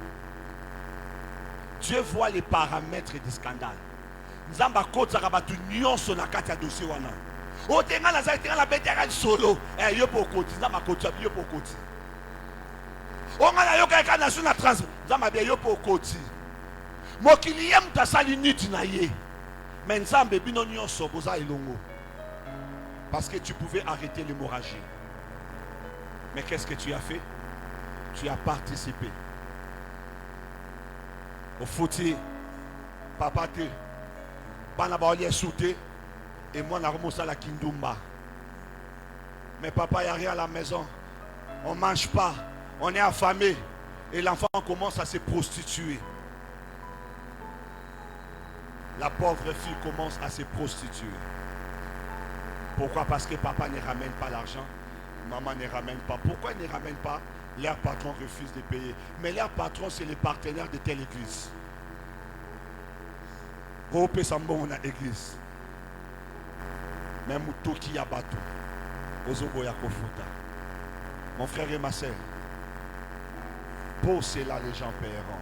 Dieu voit les paramètres du scandale. Nzamba kota rabatu nyonso na kati ya dossier wana. O tenga na za tenga la bete ya solo. Yo pokoti, nzamba kota yo pokoti. On a yoka kana suna trans nzamba bia yo pokoti. Mokili yem tasali niti na ye. Mais nzambe bino nyonso boza elongo. Parce que tu pouvais arrêter l'hémorragie. Mais qu'est-ce que tu as fait? Tu as participé. Au fouti, papa te, banabaolie sauté, et moi na remonté à la kindumba. Mais papa, il n'y a rien à la maison. On ne mange pas, on est affamé, et l'enfant commence à se prostituer. La pauvre fille commence à se prostituer. Pourquoi? Parce que papa ne ramène pas l'argent, maman ne ramène pas. Pourquoi ils ne ramènent pas? Leur patron refuse de payer. Mais leur patron, c'est les partenaires de telle église. Au Pessambo, on a église. Même Toki Yabato. Ozobo Yakofuta. Mon frère et ma soeur, pour cela, les gens paieront.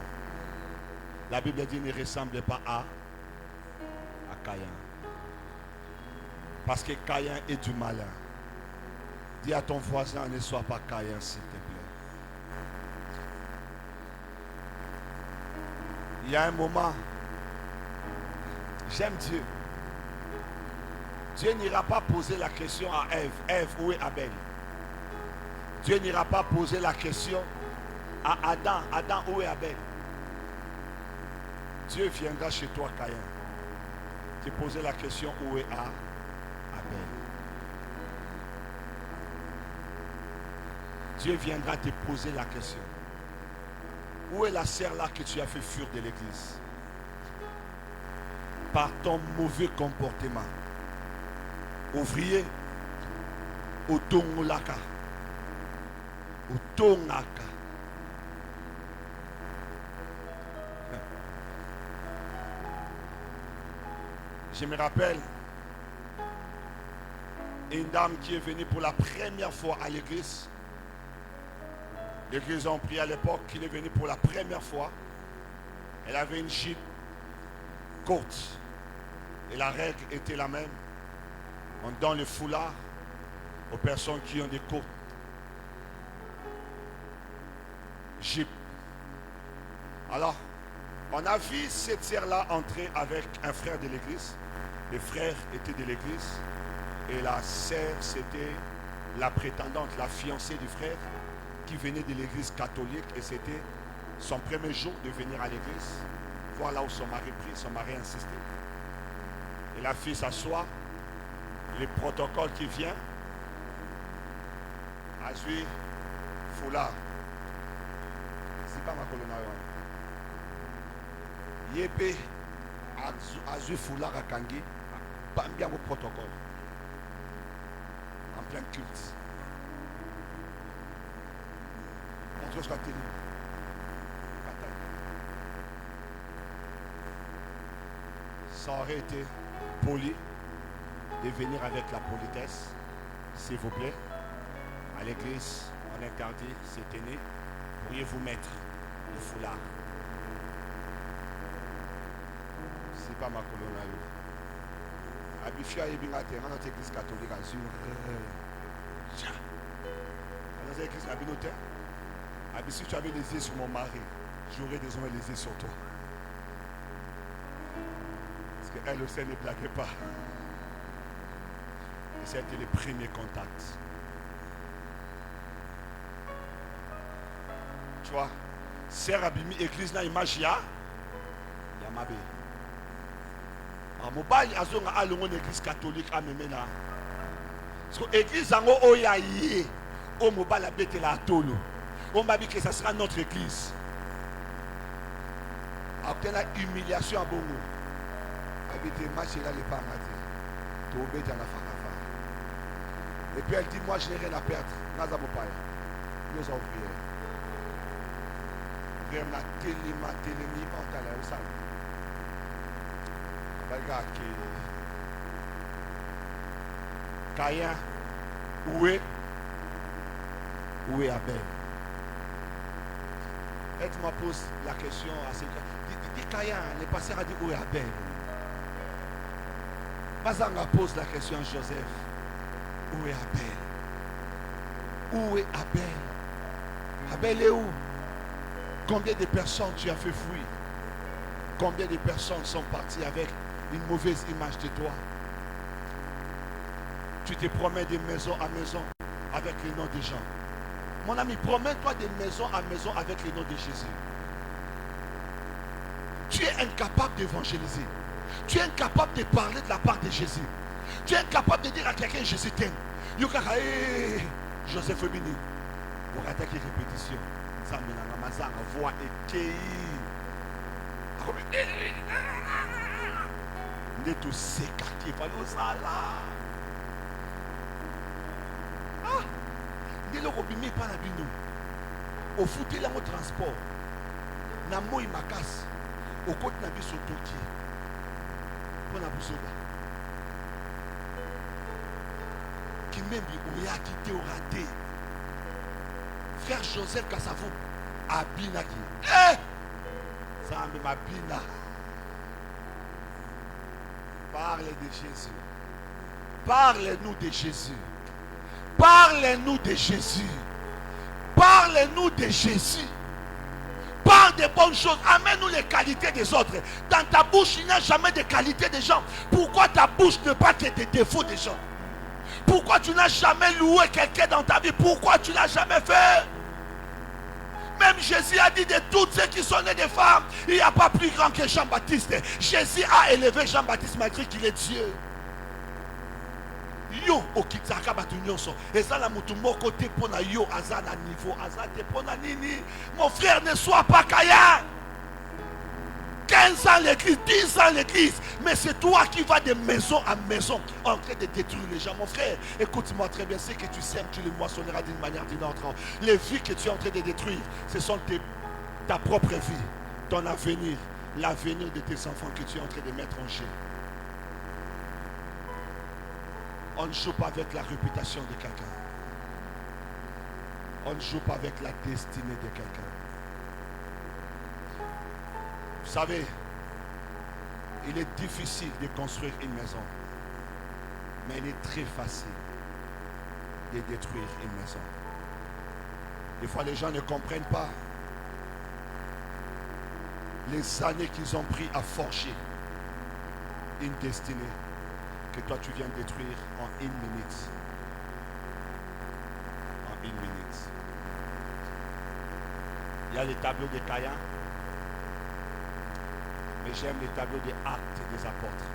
La Bible dit ne ressemble pas à Caïn. Parce que Caïn est du malin. Dis à ton voisin, ne sois pas Caïn, s'il te plaît. Il y a un moment, j'aime Dieu. Dieu n'ira pas poser la question à Ève. Ève, où est Abel? Dieu n'ira pas poser la question à Adam. Adam, où est Abel? Dieu viendra chez toi, Caïn, te poser la question, où est Abel? Dieu viendra te poser la question. Où est la sœur là que tu as fait fuir de l'église? Par ton mauvais comportement. ouvrier, otongolaka, otongaka. Je me rappelle une dame qui est venue pour la première fois à l'église. L'église ont prié à l'époque, qui est venue pour la première fois. Elle avait une jupe courte. Et la règle était la même. On donne le foulard aux personnes qui ont des courtes jupes. Alors, on a vu cette sœur-là entrer avec un frère de l'église. Les frères étaient de l'église. Et la sœur, c'était la prétendante, la fiancée du frère, qui venait de l'église catholique. Et c'était son premier jour de venir à l'église. Voir là où son mari prie, son mari insistait. Et la fille s'assoit. Le protocole qui vient. Azui, foulard. C'est pas ma colonne. Yépé, Azui, foulard à Kangi. Pas bien au protocole. En plein culte. Montre ce qu'a télé. Ça aurait été poli de venir avec la politesse, s'il vous plaît. À l'église, on interdit, c'est aîné. Pourriez-vous mettre le foulard? C'est pas ma colonne. Abifia et Bingate, dans notre église catholique, dans l'église communautaire. Si tu avais les yeux sur mon mari, j'aurais désormais les yeux sur toi. Parce qu'elle aussi ne blaguait pas. Et c'était les premiers contacts. Tu vois, Sœur Abimi, église na image ya Yamabe. Mobali azonga alongo l'église catholique a memena. Parce que l'église zango oyaye o mobali abete la tolo. On m'a dit que ça sera notre église. Après la humiliation à Bongo. Habiter marcher là les pas tomber dans la farafa. Et puis elle dit moi je n'ai rien à perdre. Naza Bopaï. Nous avons prié. Vers la télémie, on t'a l'air ça. Caïn, où est Abel? Elle me pose la question à ce gars. Dis Caïn, le pasteur a dit où est Abel? Bazanga pose la question à Joseph. Où est Abel? Où est Abel? Abel est où? Combien de personnes tu as fait fuir? Combien de personnes sont parties avec une mauvaise image de toi? Tu te promets de maison à maison avec les noms des gens. Mon ami, promets-toi de maison à maison avec les noms de Jésus. Tu es incapable d'évangéliser. Tu es incapable de parler de la part de Jésus. Tu es incapable de dire à quelqu'un Jésus t'aime. Joseph Obini. Pour attaquer répétition. Ça me l'a voix et ne tout séca qui va nous là. Ah, ne le robimi pas la bino. Au foutu là au transport. Na moi ma casse. Au côté na biso toki. Pour na busoba. Qui même où y a quitté au raté. Frère Joseph Kassavou Abina qui. Eh! Ça me m'abina. Parle de Jésus. Parle-nous de Jésus. Parle-nous de Jésus. Parle-nous de Jésus. Parle de bonnes choses. Amène-nous les qualités des autres. Dans ta bouche, il n'y a jamais de qualités des gens. Pourquoi ta bouche ne parle que des défauts des gens? Pourquoi tu n'as jamais loué quelqu'un dans ta vie? Pourquoi tu ne l'as jamais fait? Même Jésus a dit de toutes ceux qui sont nés des femmes, il n'y a pas plus grand que Jean-Baptiste. Jésus a élevé Jean-Baptiste malgré qu'il est Dieu. Yo okitaka batu nyonso ezala mutu moko te pona yo azana niveau azate pona nini. Mon frère, ne sois pas Caïn. 15 ans l'église, 10 ans l'église, mais c'est toi qui vas de maison en maison en train de détruire les gens. Mon frère, écoute-moi très bien, ce que tu sèmes, tu le moissonneras d'une manière ou d'une autre. Les vies que tu es en train de détruire, ce sont ta propre vie, ton avenir, l'avenir de tes enfants que tu es en train de mettre en jeu. On ne joue pas avec la réputation de quelqu'un. On ne joue pas avec la destinée de quelqu'un. Vous savez, il est difficile de construire une maison, mais il est très facile de détruire une maison. Des fois, les gens ne comprennent pas les années qu'ils ont pris à forger une destinée que toi tu viens de détruire en une minute. En une minute. Il y a les tableaux de Caïn, mais j'aime les tableaux des Actes des Apôtres.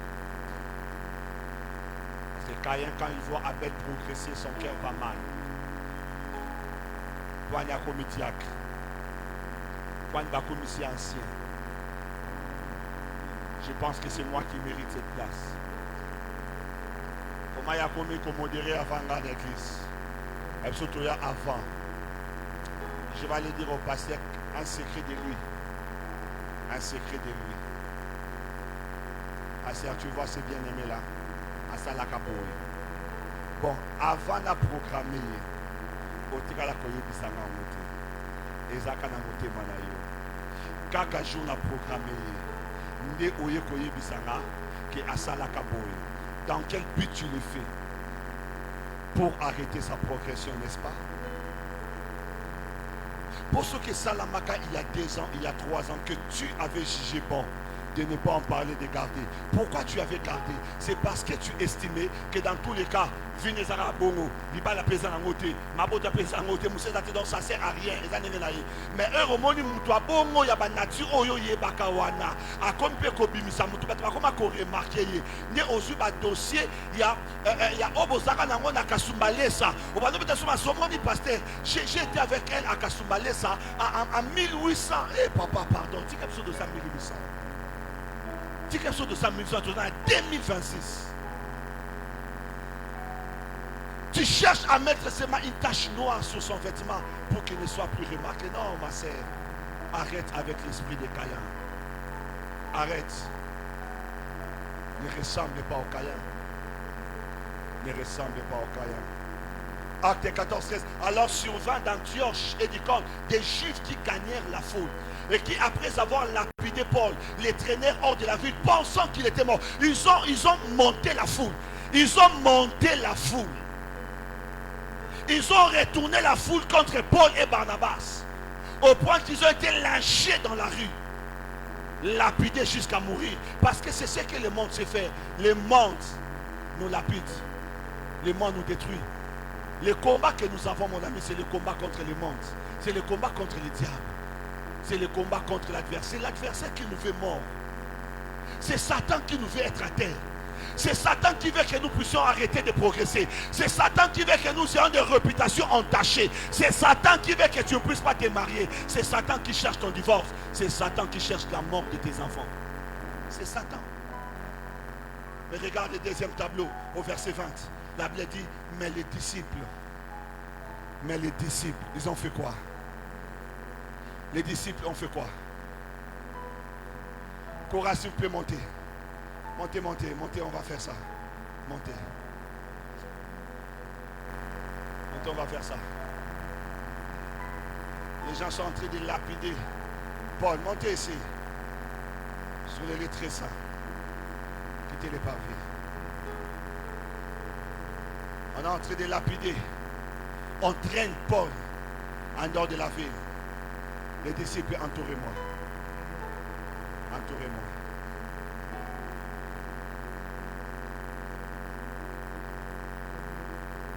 Parce que Caïn, quand il voit Abel progresser, son cœur va mal. Toi, il y a comme diacre. Toi, il va comme ici ancien. Je pense que c'est moi qui mérite cette place. Comment il y a comme modéré avant l'église. Et surtout avant. Je vais aller dire au pasteur un secret de lui. Un secret de lui. Pasteur, tu vois ce bien-aimé là. À Salakaboy. Bon, avant de programmer, au Tikala Koyebi Sanga Mote. Ezaka na Mote Manayo. Kaka jour na programmé. Nde Oye Koyebi Sanga. Qui à Salakaboy. Dans quel but tu le fais? Pour arrêter sa progression, n'est-ce pas? Pour ce que Salamaka, il y a 2 ans, il y a 3 ans, que tu avais jugé bon de ne pas en parler, de garder. Pourquoi tu avais gardé? C'est parce que tu estimais que dans tous les cas, Vinezara Bongo, Libala Pesa Nangote, Mabota Pesa Nangote, Moussa donc ça sert à rien. Mais heureusement, Moutoua Bongo, Yaba Nature, Oyo Yebakawana, à comme Pekobimisa, Moutoua, comme à remarqué, il y a aussi un dossier, il y a Obosaka Nango na Kasumbalesa. Au bas de Tasuma, Somoni Pasteur, j'ai été avec elle à Kasumbalesa en 1800. Eh papa, pardon, dis quelque chose de ça, 1800. Dis quelque chose de ça, 1800, en 2026. Tu cherches à mettre seulement une tache noire sur son vêtement pour qu'il ne soit plus remarqué. Non, ma sœur, arrête avec l'esprit de Caïn. Arrête. Ne ressemble pas au Caïn. Ne ressemble pas au Caïn. Acte 14, 13. Alors survint d'Antioche et d'Icône des Juifs qui gagnèrent la foule et qui, après avoir lapidé Paul, les traînèrent hors de la ville, pensant qu'il était mort. Ils ont monté la foule. Ils ont monté la foule. Ils ont retourné la foule contre Paul et Barnabas, au point qu'ils ont été lynchés dans la rue, lapidés jusqu'à mourir. Parce que c'est ce que le monde sait faire. Le monde nous lapide. Le monde nous détruit. Le combat que nous avons, mon ami, c'est le combat contre le monde. C'est le combat contre le diable. C'est le combat contre l'adversaire. C'est l'adversaire qui nous veut mort. C'est Satan qui nous veut être à terre. C'est Satan qui veut que nous puissions arrêter de progresser. C'est Satan qui veut que nous ayons des réputations entachées. C'est Satan qui veut que tu ne puisses pas te marier. C'est Satan qui cherche ton divorce. C'est Satan qui cherche la mort de tes enfants. C'est Satan. Mais regarde le deuxième tableau au verset 20. La Bible dit, mais les disciples, ils ont fait quoi? Les disciples ont fait quoi? Cora, s'il vous plaît, montez. Montez, on va faire ça. Montez, on va faire ça. Les gens sont en train de lapider Paul. Montez ici. Sur les rétrécents. Quittez les pavés. On est en train de lapider. On traîne Paul en dehors de la ville. Les disciples, entourez-moi. Entourez-moi.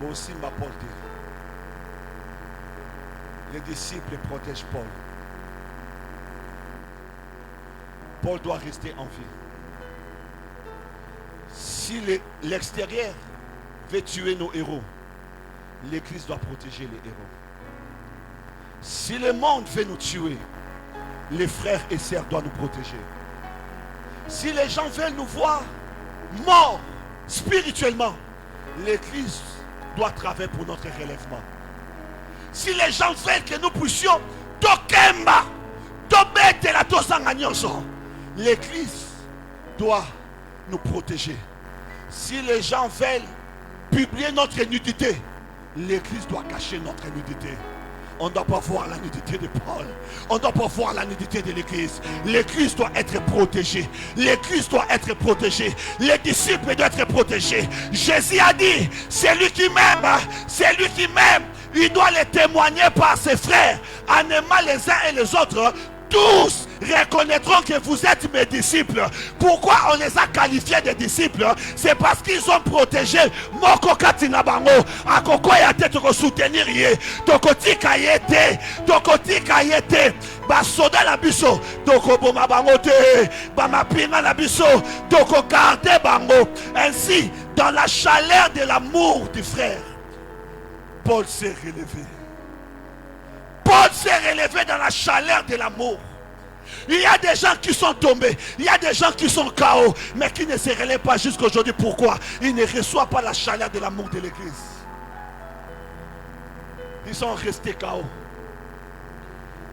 Moi aussi m'a porté. Les disciples protègent Paul. Paul doit rester en vie. Si l'extérieur veut tuer nos héros, l'Église doit protéger les héros. Si le monde veut nous tuer, les frères et sœurs doivent nous protéger. Si les gens veulent nous voir morts spirituellement, l'Église doit travailler pour notre relèvement. Si les gens veulent que nous puissions tokemba, tobetela tosanga nyonso, l'Église doit nous protéger. Si les gens veulent publier notre nudité, l'Église doit cacher notre nudité. On ne doit pas voir la nudité de Paul. On ne doit pas voir la nudité de l'Église. L'Église doit être protégée. L'Église doit être protégée. Les disciples doivent être protégés. Jésus a dit, c'est lui qui m'aime. C'est lui qui m'aime. Il doit les témoigner par ses frères. En aimant les uns et les autres, tous reconnaîtront que vous êtes mes disciples. Pourquoi on les a qualifiés de disciples? C'est parce qu'ils ont protégé Moko Katina Bango. Akoko yate toko soutenir ye. Toko tika yete. Toko tika yete. Ba soda la biso. Toko boma bango te. Ba mapinga la biso. Toko garder bango. Ainsi, dans la chaleur de l'amour du frère, Paul s'est relevé. Paul s'est relevé dans la chaleur de l'amour. Il y a des gens qui sont tombés, il y a des gens qui sont KO, mais qui ne se relèvent pas jusqu'à aujourd'hui. Pourquoi? Ils ne reçoivent pas la chaleur de l'amour de l'Église. Ils sont restés KO.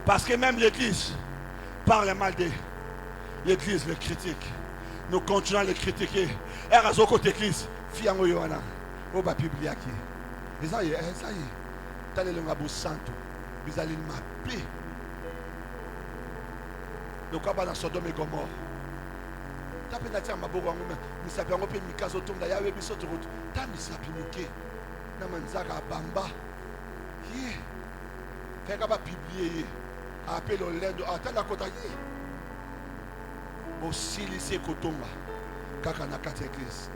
Parce que même l'Église parle mal de l'Église, le critique. Nous continuons à le critiquer. Et à ce côté l'Église, fiango yoana, oba bibliaki. Et ça y est, t'as le ngabou santo. Vous allez m'appeler. Donc, on va dans Sodome et Gomorre. Tu as pu dire ma bourre, mais ça peut en faire Mikazo Tonga, il y a eu des autres routes. Tu as mis ça puis Miké. Tu as mis ça à Bamba. Qui est? Tu as publié. Appel au lendo. Attends la côte. Aussi, lycée Kotonga. Kakana Kateklis.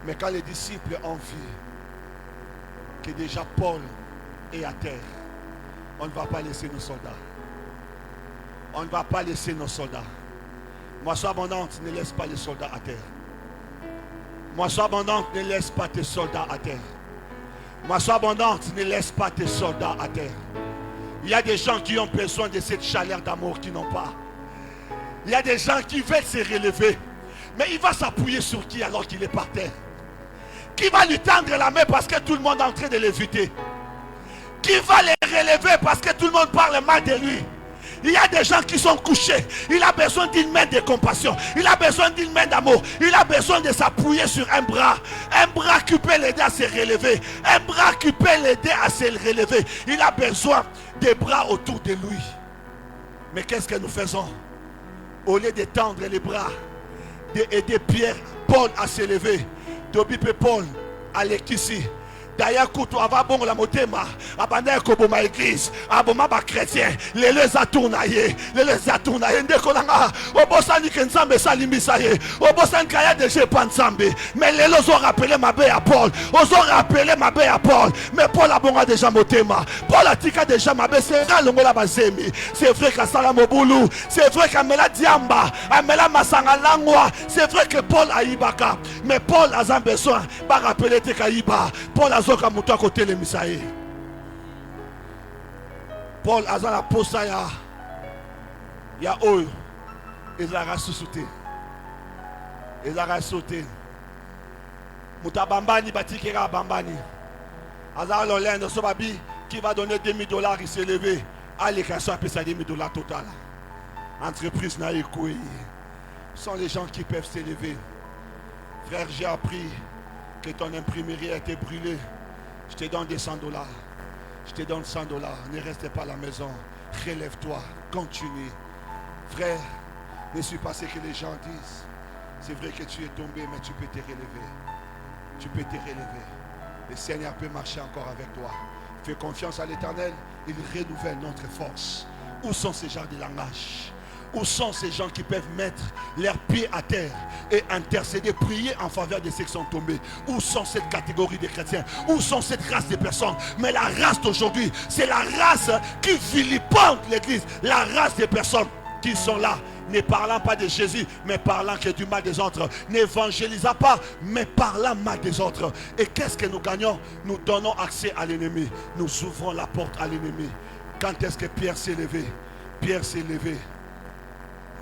Mais quand les disciples ont vu que déjà Paul est à terre, on ne va pas laisser nos soldats. On ne va pas laisser nos soldats. Moisson abondante, ne laisse pas les soldats à terre. Moisson abondante, ne laisse pas tes soldats à terre. Moisson abondante, ne laisse pas tes soldats à terre. Il y a des gens qui ont besoin de cette chaleur d'amour qui n'ont pas. Il y a des gens qui veulent se relever. Mais il va s'appuyer sur qui alors qu'il est par terre? Qui va lui tendre la main parce que tout le monde est en train de l'éviter? Qui va les relever parce que tout le monde parle mal de lui? Il y a des gens qui sont couchés. Il a besoin d'une main de compassion. Il a besoin d'une main d'amour. Il a besoin de s'appuyer sur un bras. Un bras qui peut l'aider à se relever. Un bras qui peut l'aider à se relever. Il a besoin des bras autour de lui. Mais qu'est-ce que nous faisons? Au lieu de tendre les bras, d'aider Pierre, Paul à se lever, d'obliger Paul à l'équisser. D'ailleurs, quand on va bon la motema, abandonner comme ma église, aboma ba chrétien, les atournaillés, les atournaillés, ndekolanga, obosani kenzambe salimisaye, obosani kaya de jepansambe, mais les los ont rappelé ma baie à Paul, ils ont rappelé ma baie à Paul, mais Paul a bon déjà motema, Paul a tika déjà ma baie, c'est longola bazemi, c'est vrai qu'à Salamobulu, c'est vrai qu'à Mela Diamba, à Mela Masanga Langwa, c'est vrai que Paul a Ibaka, mais Paul a besoin, pas rappeler te Kaïba, Paul a à côté de Misaïe. Paul a la posa ya oyo il a ressuscité. Il a ressuscité. Mutabambani batikera bambani. Azar l'olène sobabi qui va donner $2000, il s'est levé. Allez, qu'à ça peut ça $1000 total. Entreprise n'a écoué. Ce sont les gens qui peuvent s'élever. Frère, j'ai appris que ton imprimerie a été brûlée. Je te donne des $100. Je te donne $100. Ne reste pas à la maison. Relève-toi. Continue. Frère, ne suis pas ce que les gens disent. C'est vrai que tu es tombé, mais tu peux te relever. Tu peux te relever. Le Seigneur peut marcher encore avec toi. Fais confiance à l'Éternel. Il renouvelle notre force. Où sont ces gens de langage? Où sont ces gens qui peuvent mettre leurs pieds à terre et intercéder, prier en faveur de ceux qui sont tombés? Où sont cette catégorie de chrétiens? Où sont cette race de personnes? Mais la race d'aujourd'hui, c'est la race qui vilipende l'Église. La race des personnes qui sont là, ne parlant pas de Jésus, mais parlant que du mal des autres. N'évangélisant pas, mais parlant mal des autres. Et qu'est-ce que nous gagnons? Nous donnons accès à l'ennemi. Nous ouvrons la porte à l'ennemi. Quand est-ce que Pierre s'est levé? Pierre s'est levé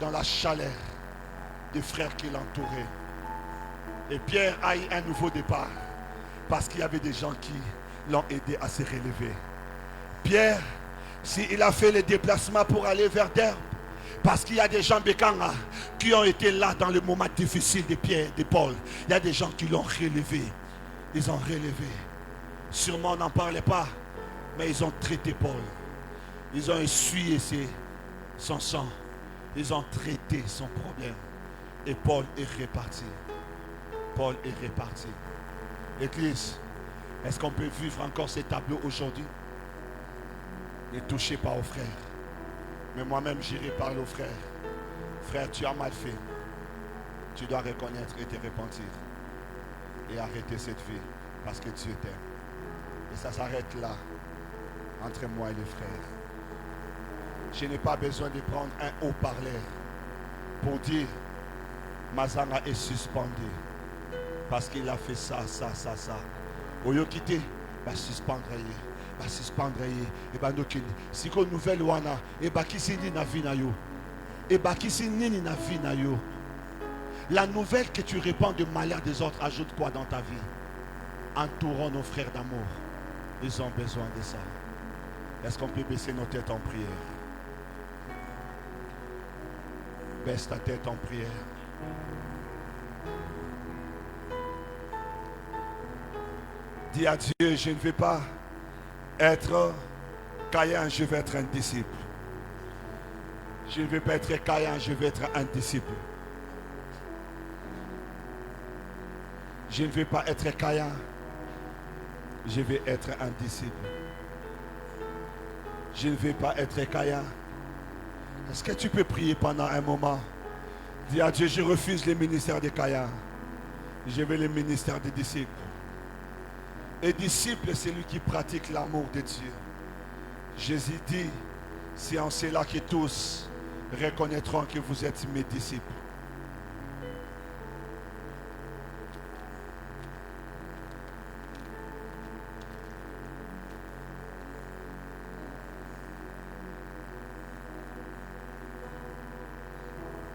dans la chaleur des frères qui l'entouraient. Et Pierre a eu un nouveau départ parce qu'il y avait des gens qui l'ont aidé à se relever. Pierre, s'il a fait le déplacement pour aller vers Derbe, parce qu'il y a des gens Bekanga qui ont été là dans le moment difficile de Pierre, de Paul. Il y a des gens qui l'ont relevé. Ils ont relevé. Sûrement on n'en parlait pas, mais ils ont traité Paul. Ils ont essuyé son sang. Ils ont traité son problème. Et Paul est reparti. Paul est reparti. Église, est-ce qu'on peut vivre encore ces tableaux aujourd'hui? Ne touchez pas aux frères. Mais moi-même, j'irai parler aux frères. Frère, tu as mal fait. Tu dois reconnaître et te repentir. Et arrêter cette vie. Parce que Dieu t'aime. Et ça s'arrête là. Entre moi et les frères. Je n'ai pas besoin de prendre un haut-parleur pour dire Mazanga est suspendu. Parce qu'il a fait ça. Au lieu de quitter, va suspendre. Va suspendre. Et va nous quitter. Si qu'on nouvelle wana, et va qui s'y na vie na yo. Et va qui s'y na vie na yo. La nouvelle que tu répands de malheur des autres ajoute quoi dans ta vie? Entourons nos frères d'amour. Ils ont besoin de ça. Est-ce qu'on peut baisser nos têtes en prière? Baisse ta tête en prière. Dis à Dieu, je ne vais pas être Caïn, je vais être un disciple. Je ne vais pas être Caïn, je vais être un disciple. Je ne vais pas être Caïn, je vais être un disciple. Je ne vais pas être Caïn. Est-ce que tu peux prier pendant un moment? Dis à Dieu, je refuse le ministère de Caïn. Je veux le ministère des disciples. Et disciple, c'est celui qui pratique l'amour de Dieu. Jésus dit, c'est en cela que tous reconnaîtront que vous êtes mes disciples.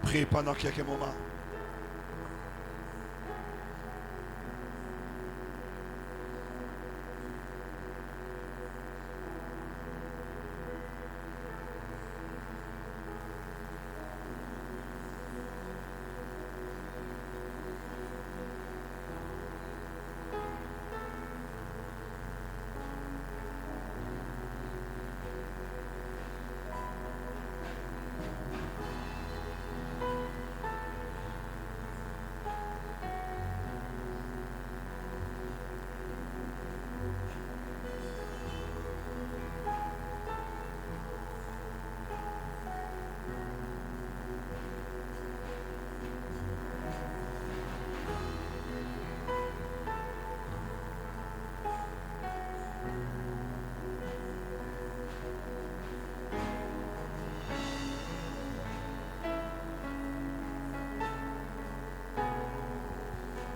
Prie pendant quelques moments.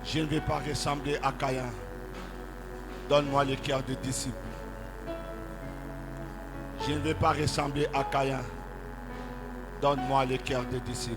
Je ne vais pas ressembler à Caïn. Donne-moi le cœur de disciple. Je ne vais pas ressembler à Caïn. Donne-moi le cœur de disciple.